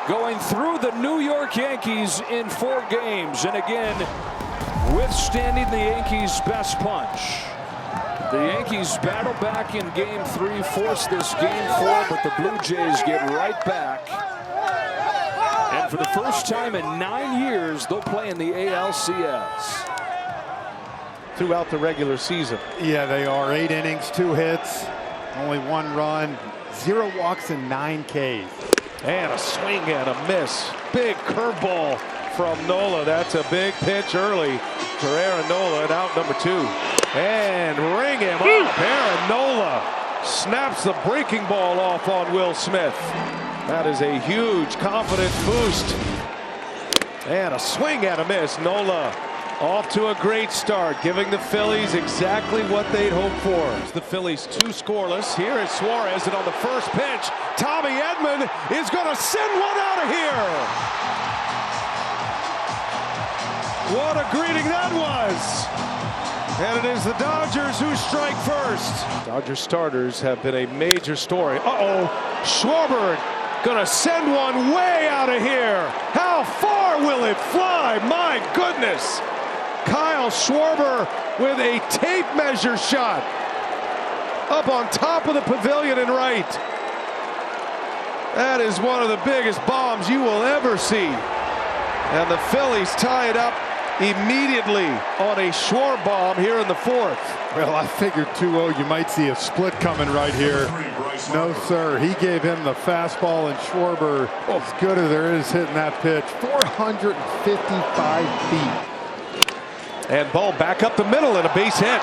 Going through the New York Yankees in 4 games. And again, withstanding the Yankees' best punch. The Yankees battle back in Game 3, force this Game 4, but the Blue Jays get right back. And for the first time in 9 years, they'll play in the ALCS. Throughout the regular season. Yeah, they are. 8 innings, 2 hits, only 1 run, 0 walks, and 9 Ks. And a swing and a miss. Big curveball from Nola. That's a big pitch early for Aaron Nola at out number 2. And ring him up. Aaron Nola snaps the breaking ball off on Will Smith. That is a huge confidence boost. And a swing and a miss. Nola off to a great start, giving the Phillies exactly what they'd hoped for. The Phillies 2 scoreless. Here is Suarez, and on the first pitch, Tommy Edman is going to send one out of here. What a greeting that was. And it is the Dodgers who strike first. Dodger starters have been a major story. Schwarber gonna send one way out of here. How far will it fly? My goodness. Kyle Schwarber with a tape measure shot up on top of the pavilion in right. That is one of the biggest bombs you will ever see. And the Phillies tie it up immediately on a Schwarber bomb here in the 4th. Well, I figured 2-0, you might see a split coming right here. No, sir. He gave him the fastball, and Schwarber, as good as there is hitting that pitch, 455 feet. And ball back up the middle and a base hit.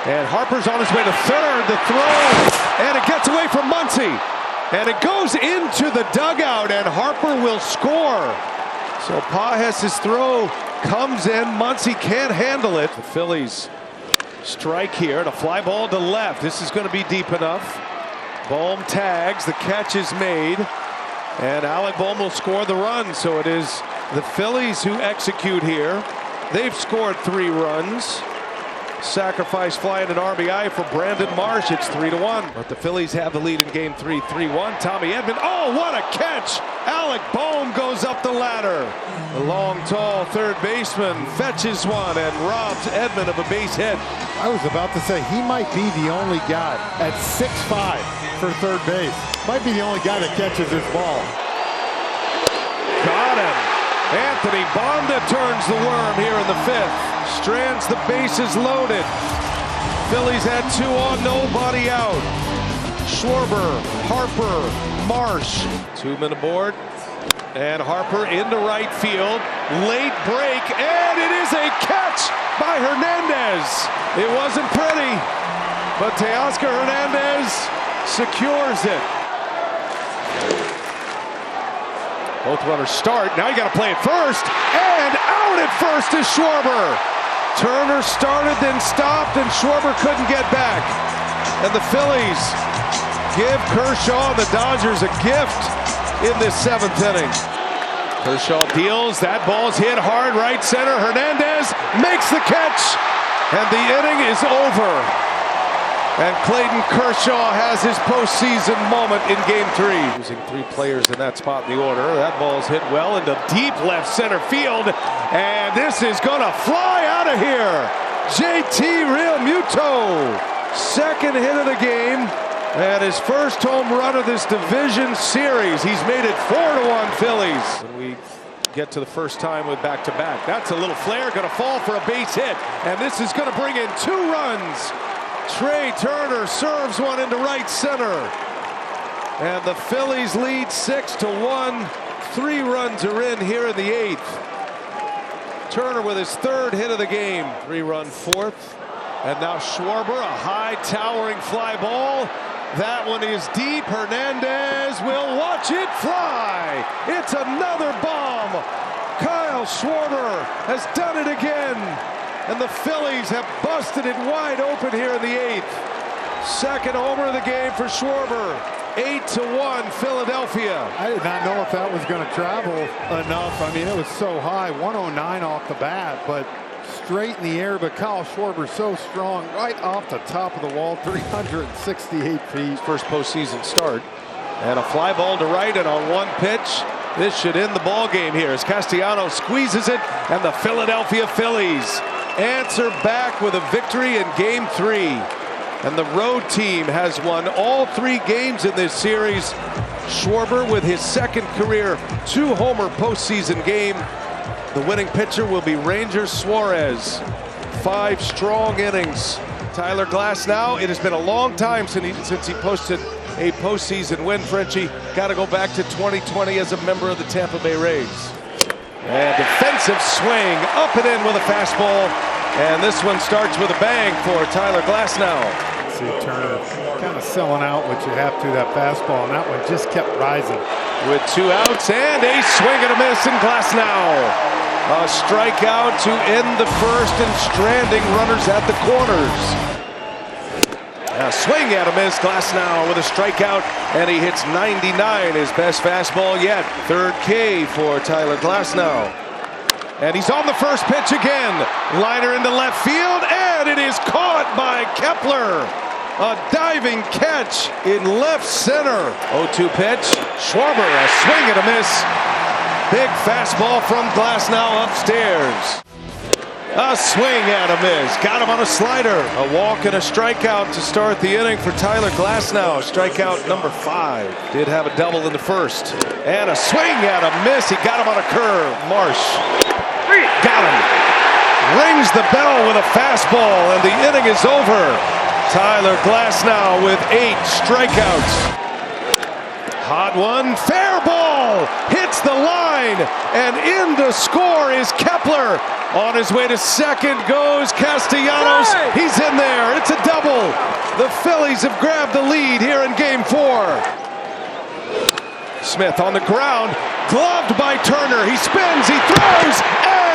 And Harper's on his way to third. The throw, and it gets away from Muncy. And it goes into the dugout, and Harper will score. So Pages' throw comes in. Muncy can't handle it. The Phillies strike here, and a fly ball to left. This is going to be deep enough. Bohm tags. The catch is made. And Alec Bohm will score the run. So it is The Phillies, who execute here, they've scored 3 runs. Sacrifice flying an RBI for Brandon Marsh. It's 3-1. But the Phillies have the lead in game 3, 3-1. Tommy Edman. Oh, what a catch! Alec Bohm goes up the ladder. The long, tall third baseman fetches one and robs Edman of a base hit. I was about to say he might be the only guy at 6'5" for third base. Might be the only guy that catches this ball. Got him. Anthony Bonda turns the worm here in the 5th. Strands the bases loaded. Phillies had 2 on, nobody out. Schwarber, Harper, Marsh. 2-men aboard. And Harper into right field. Late break, and it is a catch by Hernandez. It wasn't pretty, but Teoscar Hernandez secures it. Both runners start. Now you got to play it first. And out at first is Schwarber. Turner started, then stopped, and Schwarber couldn't get back. And the Phillies give Kershaw and the Dodgers a gift in this 7th inning. Kershaw deals. That ball's hit hard right center. Hernandez makes the catch. And the inning is over. And Clayton Kershaw has his postseason moment in game 3. Using 3 players in that spot in the order. That ball's hit well into deep left center field. And this is going to fly out of here. JT Realmuto. 2nd hit of the game. And his first home run of this division series. He's made it 4-1 Phillies. When we get to the first time with back-to-back. That's a little flare. Going to fall for a base hit. And this is going to bring in 2 runs. Trey Turner serves one into right center. And the Phillies lead 6-1. 3 runs are in here in the 8th. Turner with his 3rd hit of the game. 3-run 4th. And now Schwarber, a high towering fly ball. That one is deep. Hernandez will watch it fly. It's another bomb. Kyle Schwarber has done it again. And the Phillies have busted it wide open here in the 8th. 2nd homer of the game for Schwarber. 8-1 Philadelphia. I did not know if that was going to travel enough. I mean, it was so high, 109 off the bat, but straight in the air. But Kyle Schwarber so strong, right off the top of the wall, 368 feet. First postseason start. And a fly ball to right, and on 1 pitch, this should end the ball game here as Castellanos squeezes it, and the Philadelphia Phillies answer back with a victory in game 3. And the road team has won all 3 games in this series. Schwarber with his 2nd career 2-homer postseason game. The winning pitcher will be Ranger Suarez. 5 strong innings. Tyler Glasnow, it has been a long time since he posted a postseason win, Frenchie. Got to go back to 2020 as a member of the Tampa Bay Rays. And defensive swing, up and in with a fastball. And this one starts with a bang for Tyler Glasnow. See Turner kind of selling out what you have to that fastball, and that one just kept rising. With 2 outs and a swing and a miss in Glasnow. A strikeout to end the 1st and stranding runners at the corners. A swing and a miss. Glasnow with a strikeout, and he hits 99, his best fastball yet. 3rd K for Tyler Glasnow. And he's on the first pitch again. Liner into left field, and it is caught by Kepler. A diving catch in left center. 0-2 pitch. Schwarber, a swing and a miss. Big fastball from Glasnow upstairs. A swing and a miss. Got him on a slider. A walk and a strikeout to start the inning for Tyler Glasnow. Strikeout number 5. Did have a double in the 1st. And a swing and a miss. He got him on a curve. Marsh. Got him. Rings the bell with a fastball, and the inning is over. Tyler Glasnow with 8 strikeouts. Hot one. Fair ball. Hits the line. And in to score is Kepler. On his way to 2nd goes Castellanos. He's in there. It's a double. The Phillies have grabbed the lead here in game 4. Smith on the ground. Gloved by Turner. He spins. He throws.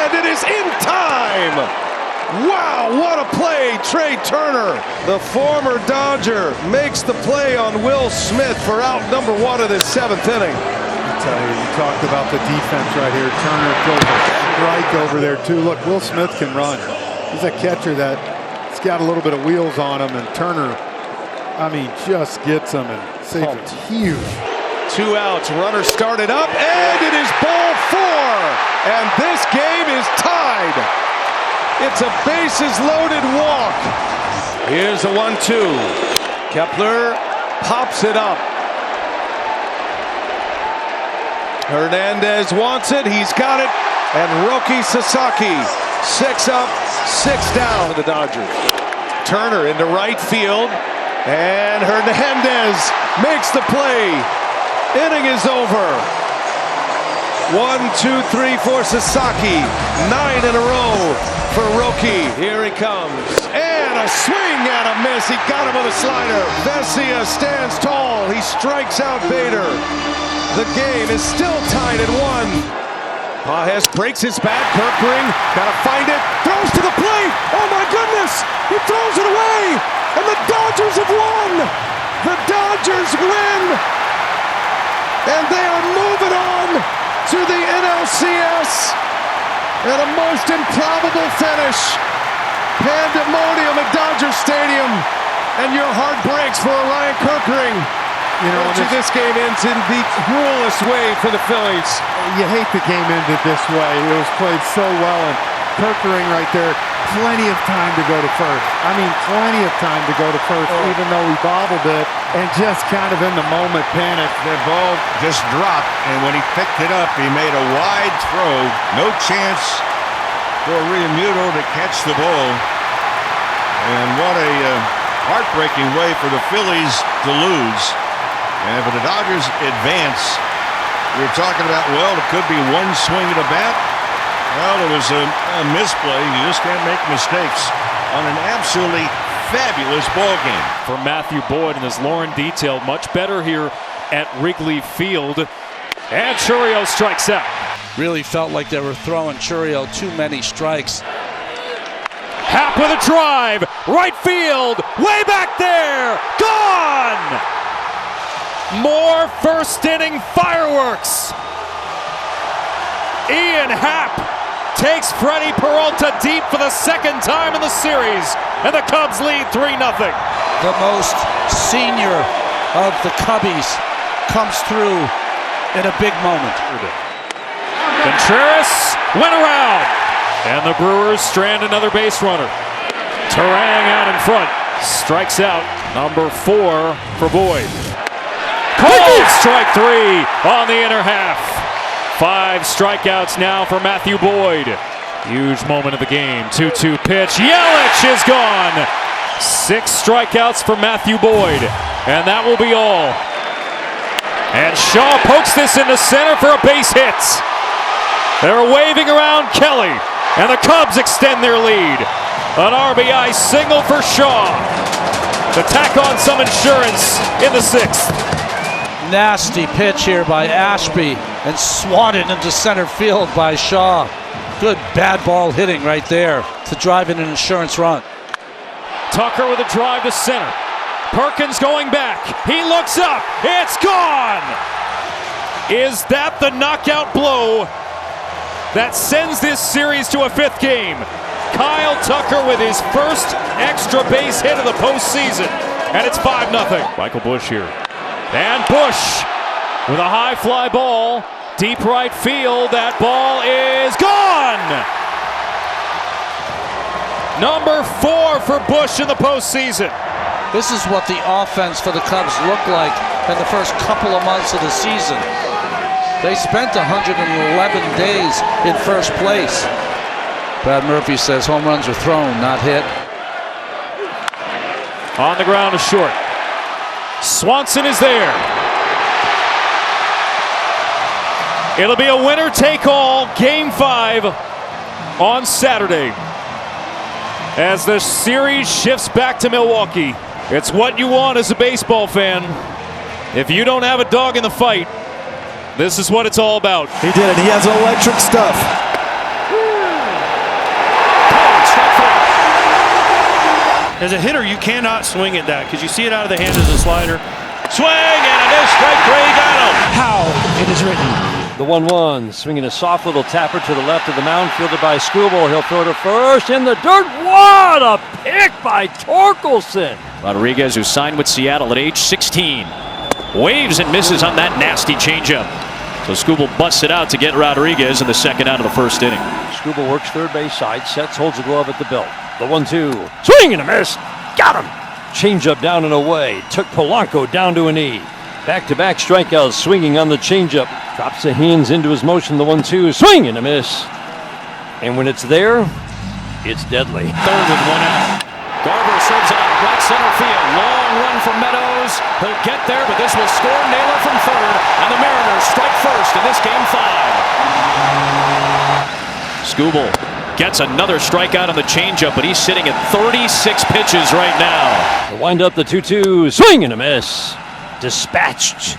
And it is in time. Wow, what a play. Trey Turner, the former Dodger, makes the play on Will Smith for out number 1 of this 7th inning. I tell you, you talked about the defense right here. Turner throws a strike over there too. Look, Will Smith can run. He's a catcher that's got a little bit of wheels on him, and Turner, I mean, just gets him and saves it huge. 2 outs, runner started up, and it is ball 4, and this game is tied. It's a bases-loaded walk. Here's a 1-2. Kepler pops it up. Hernandez wants it. He's got it. And Roki Sasaki, 6 up, 6 down for the Dodgers. Turner into right field. And Hernandez makes the play. Inning is over. 1, 2, 3 for Sasaki. 9 in a row for Roki. Here he comes. And a swing and a miss. He got him with a slider. Vesia stands tall. He strikes out Bader. The game is still tied at 1. Pages breaks his bat. Kirkring gotta find it. Throws to the plate. Oh my goodness! He throws it away. And the Dodgers have won. The Dodgers win. And they are moving on to the NLCS. And a most improbable finish. Pandemonium at Dodger Stadium. And your heart breaks for Ryan Kirkring. You know, this game ends in the cruelest way for the Phillies. You hate the game ended this way. It was played so well, and Kirkring right there, plenty of time to go to first. I mean, plenty of time to go to first, even though he bobbled it, and just kind of in the moment panicked. The ball just dropped, and when he picked it up, he made a wide throw. No chance for Realmuto to catch the ball. And what a heartbreaking way for the Phillies to lose. And for the Dodgers advance, we're talking about, well, it could be one swing of the bat. Well, it was a misplay. You just can't make mistakes on an absolutely fabulous ball game. For Matthew Boyd, and as Lauren detailed, much better here at Wrigley Field. And Chourio strikes out. Really felt like they were throwing Chourio too many strikes. Happ with a drive, right field, way back there, gone! More first inning fireworks. Ian Happ takes Freddie Peralta deep for the second time in the series, and the Cubs lead 3-0. The most senior of the Cubbies comes through in a big moment. Contreras went around, and the Brewers strand another base runner. Terang out in front, strikes out number 4 for Boyd. Called strike 3 on the inner half. 5 strikeouts now for Matthew Boyd. Huge moment of the game. 2-2 pitch. Yelich is gone. 6 strikeouts for Matthew Boyd. And that will be all. And Shaw pokes this into center for a base hit. They're waving around Kelly. And the Cubs extend their lead. An RBI single for Shaw to tack on some insurance in the 6th. Nasty pitch here by Ashby and swatted into center field by Shaw. Good bad ball hitting right there to drive in an insurance run. Tucker with a drive to center. Perkins going back. He looks up. It's gone! Is that the knockout blow that sends this series to a 5th game? Kyle Tucker with his first extra base hit of the postseason. And it's 5-0. Michael Busch here. And Busch with a high fly ball, deep right field. That ball is gone! Number 4 for Busch in the postseason. This is what the offense for the Cubs looked like in the first couple of months of the season. They spent 111 days in first place. Brad Murphy says home runs are thrown, not hit. On the ground is short. Swanson is there. It'll be a winner-take-all Game 5 on Saturday. As the series shifts back to Milwaukee. It's what you want as a baseball fan. If you don't have a dog in the fight, this is what it's all about. He did it. He has electric stuff. As a hitter, you cannot swing at that because you see it out of the hand as a slider. Swing and a miss. Strike three. Got him. How it is written. The 1-1, swinging a soft little tapper to the left of the mound, fielded by Skubal. He'll throw to first in the dirt. What a pick by Torkelson. Rodriguez, who signed with Seattle at age 16, waves and misses on that nasty changeup. So Skubal busts it out to get Rodriguez in the second out of the first inning. Skubal works third base side, sets, holds the glove at the belt. The 1-2, swing and a miss. Got him. Changeup down and away. Took Polanco down to a knee. Back-to-back strikeouts, swinging on the changeup. Drops the hands into his motion, the 1-2, swing and a miss. And when it's there, it's deadly. Third with one out. Garver serves it out right center field. Long run from Meadows. He'll get there, but this will score Naylor from third. And the Mariners strike first in this game 5. Skubal gets another strikeout on the changeup, but he's sitting at 36 pitches right now. The wind up, the 2-2, swing and a miss. Dispatched.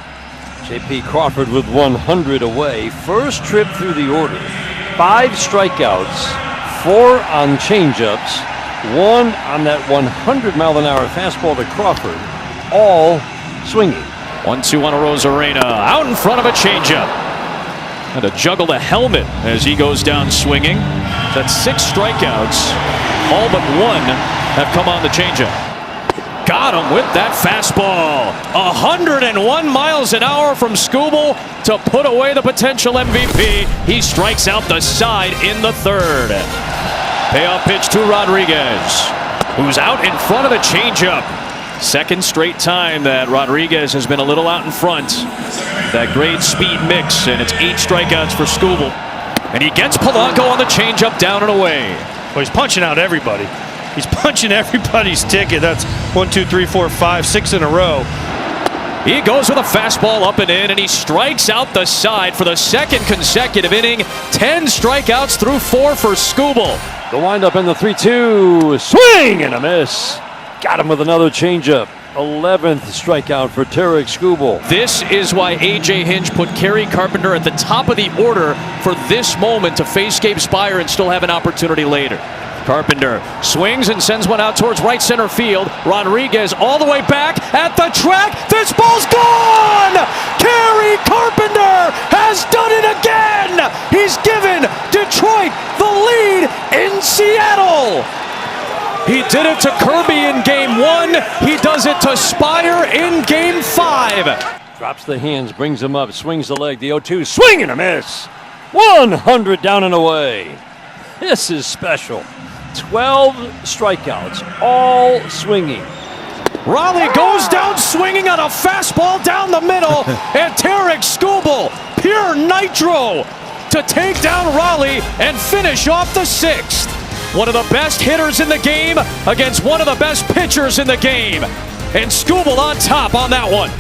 J.P. Crawford with 100 away. First trip through the order. 5 strikeouts, 4 on changeups, 1 on that 100-mile-an-hour fastball to Crawford. All swinging. 1-2 on a Rosarena. Out in front of a changeup. Had to juggle the helmet as he goes down swinging. That's 6 strikeouts. All but 1 have come on the changeup. Got him with that fastball. 101 miles an hour from Skubal to put away the potential MVP. He strikes out the side in the third. Payoff pitch to Rodriguez, who's out in front of the changeup. Second straight time that Rodriguez has been a little out in front. That great speed mix, and it's 8 strikeouts for Skubal. And he gets Polanco on the changeup down and away. Well, he's punching out everybody. He's punching everybody's ticket. That's 1, 2, 3, 4, 5, 6 in a row. He goes with a fastball up and in, and he strikes out the side for the second consecutive inning. 10 strikeouts through 4 for Skubal. The windup in the 3-2, swing and a miss. Got him with another changeup. 11th strikeout for Tarek Skubal. This is why A.J. Hinch put Kerry Carpenter at the top of the order for this moment to face Gabe Spire and still have an opportunity later. Carpenter swings and sends one out towards right center field. Rodriguez all the way back at the track. This ball's gone! Kerry Carpenter has done it again! He's given Detroit the lead in Seattle! He did it to Kirby in game 1. He does it to Spire in game 5. Drops the hands, brings him up, swings the leg, the 0-2, swing and a miss. 100 down and away. This is special. 12 strikeouts, all swinging. Raleigh goes down swinging on a fastball down the middle, and Tarek Skubal, pure nitro, to take down Raleigh and finish off the 6th. One of the best hitters in the game against one of the best pitchers in the game. And Skubal on top on that one.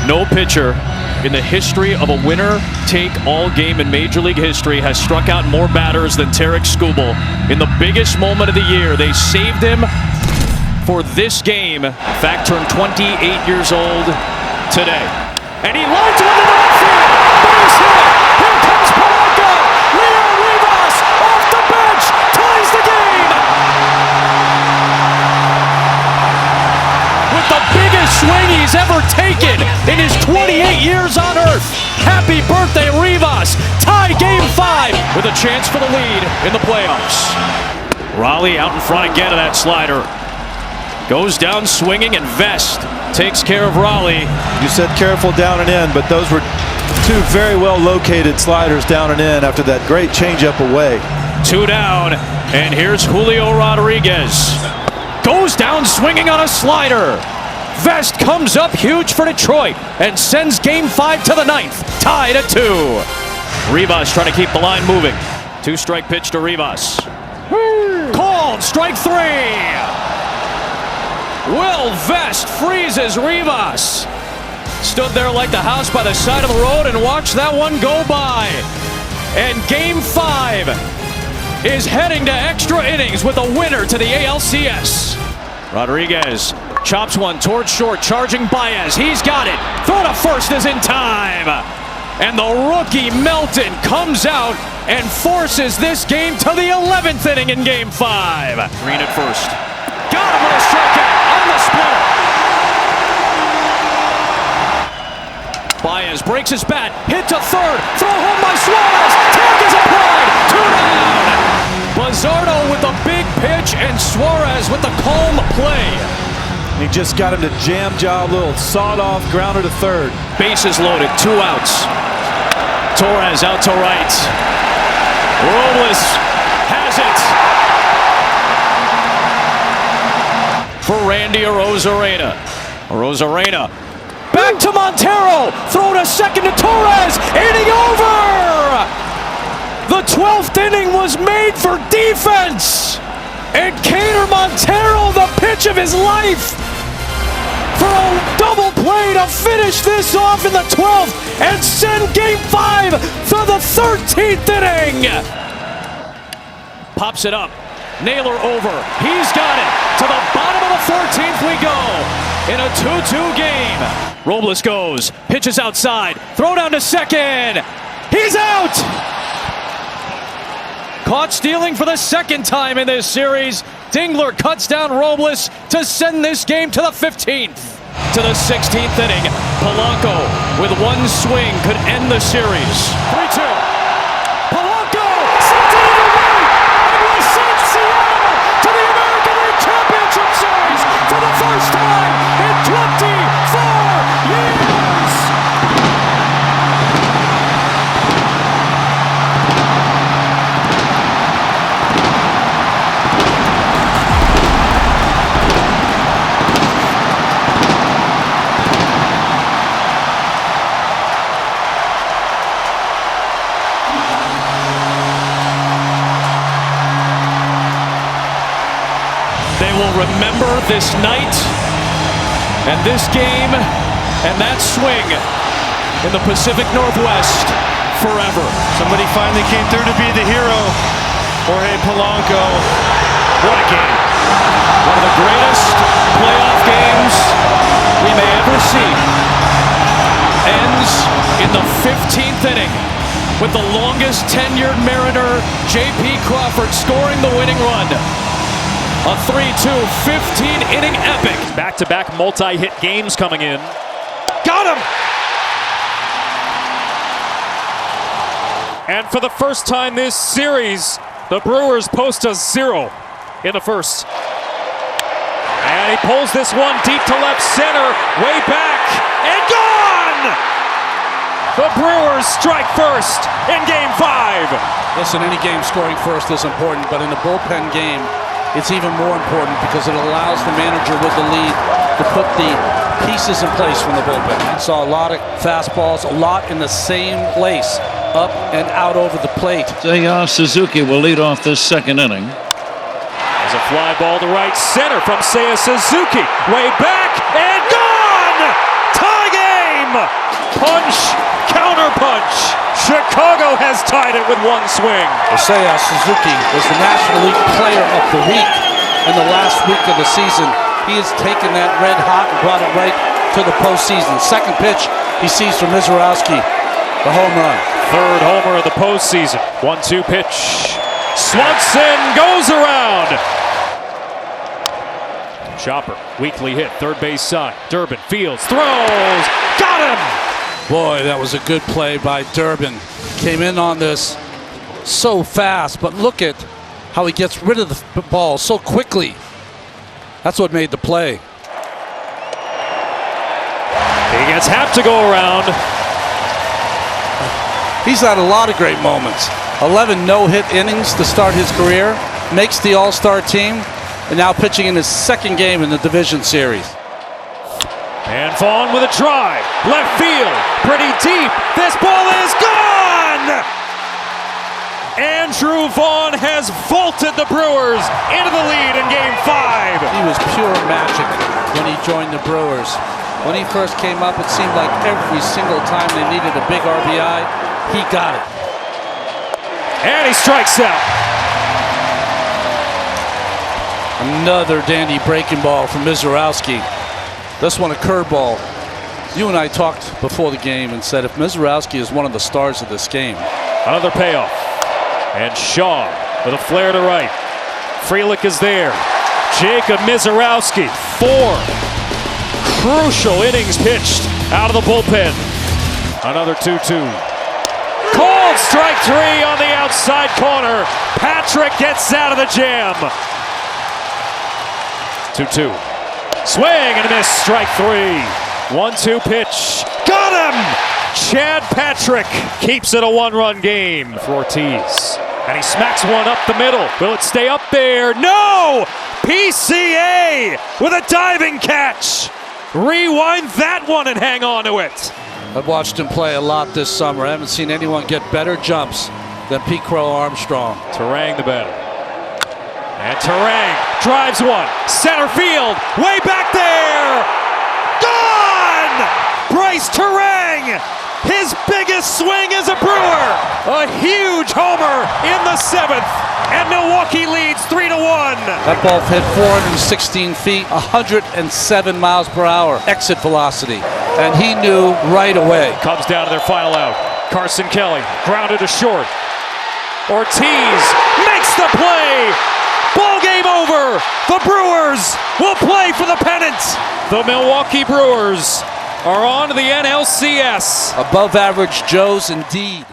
No pitcher in the history of a winner-take-all game in Major League history has struck out more batters than Tarek Skubal. In the biggest moment of the year, they saved him for this game. In fact, turned 28 years old today. And he lines one to the right field. Base hit. Here comes Polanco. Leo Rivas off the bench ties the game. With the biggest swing he's ever taken in his 28 years on Earth. Happy birthday, Rivas. Tie game 5 with a chance for the lead in the playoffs. Raleigh out in front again of that slider. Goes down swinging, and Vest takes care of Raleigh. You said careful down and in, but those were 2 very well located sliders down and in after that great changeup away. 2 down, and here's Julio Rodriguez. Goes down swinging on a slider. Vest comes up huge for Detroit and sends game 5 to the 9th, tied at 2. Rivas trying to keep the line moving. 2-strike pitch to Rivas. Called strike 3. Will Vest freezes Rivas. Stood there like the house by the side of the road and watched that one go by. And game 5 is heading to extra innings with a winner to the ALCS. Rodriguez chops one towards short, charging Baez. He's got it. Throw to first is in time. And the rookie Melton comes out and forces this game to the 11th inning in game 5. Green at first. Got him with a strikeout on the splitter. Torres breaks his bat, hit to third, throw home by Suarez, tag is applied, 2 down. Buzzardo with a big pitch and Suarez with the calm play. He just got him to jam job, little sawed-off grounder to third. Bases loaded, 2 outs. Torres out to right. Robles has it for Randy Arozarena. Arozarena back to Montero. Throw to second to Torres. Inning over. The 12th inning was made for defense. And Cater Montero, the pitch of his life, for a double play to finish this off in the 12th and send Game 5 to the 13th inning. Pops it up. Naylor over. He's got it. To the bottom of the 14th we go in a 2-2 game. Robles goes. Pitches outside. Throw down to second. He's out. Caught stealing for the second time in this series. Dingler cuts down Robles to send this game to the 15th. To the 16th inning. Polanco with one swing could end the series. 3-2. Polanco sent it away and will send Seattle to the American League Championship Series for the first time in 24 years. They will remember this night and this game and that swing in the Pacific Northwest forever. Somebody finally came through to be the hero. Jorge Polanco. What a game. One of the greatest playoff games we may ever see. Ends in the 15th inning with the longest tenured Mariner, J.P. Crawford, scoring the winning run. A 3-2 15-inning epic. Back-to-back multi-hit games coming in. Got him! And for the first time this series, the Brewers post a 0 in the first. And he pulls this one deep to left center, way back, and gone! The Brewers strike first in Game 5. Listen, any game scoring first is important, but in a bullpen game, it's even more important because it allows the manager with the lead to put the pieces in place from the bullpen. I saw a lot of fastballs, a lot in the same place, up and out over the plate. Seiya Suzuki will lead off this second inning. There's a fly ball to right center from Seiya Suzuki. Way back and gone! Tie game! Punch, counter punch. Chicago has tied it with one swing. Seiya Suzuki was the National League Player of the Week in the last week of the season. He has taken that red hot and brought it right to the postseason. Second pitch he sees from Mizorowski, the home run. Third homer of the postseason. 1-2 pitch. Swanson goes around. Chopper, weakly hit, third base side. Durbin fields, throws, got him! Boy, that was a good play by Durbin. Came in on this so fast, but look at how he gets rid of the ball so quickly. That's what made the play. He gets half to go around. He's had a lot of great moments. 11 no-hit innings to start his career. Makes the All-Star team, and now pitching in his second game in the division series. And Vaughn with a drive. Left field. Pretty deep. This ball is gone! Andrew Vaughn has vaulted the Brewers into the lead in Game 5. He was pure magic when he joined the Brewers. When he first came up, it seemed like every single time they needed a big RBI, he got it. And he strikes out. Another dandy breaking ball from Mizorowski. This one a curveball. You and I talked before the game and said if Mizorowski is one of the stars of this game. Another payoff. And Shaw with a flare to right. Frelick is there. Jacob Mizorowski, 4 crucial innings pitched out of the bullpen. Another 2-2. Called strike 3 on the outside corner. Patrick gets out of the jam. 2-2. Swing and a miss. Strike 3. 1-2 pitch. Got him! Chad Patrick keeps it a one-run game for Ortiz. And he smacks one up the middle. Will it stay up there? No! PCA with a diving catch. Rewind that one and hang on to it. I've watched him play a lot this summer. I haven't seen anyone get better jumps than Pete Crow Armstrong. Terang the batter. And Terang drives one. Center field. Way back there. Gone! Bryce Terang. His biggest swing as a Brewer. A huge homer in the 7th. And Milwaukee leads 3-1. That ball hit 416 feet, 107 miles per hour exit velocity. And he knew right away. Comes down to their final out. Carson Kelly grounded to short. Ortiz makes the play. Ball game over. The Brewers will play for the pennant. The Milwaukee Brewers are on to the NLCS. Above average Joes indeed.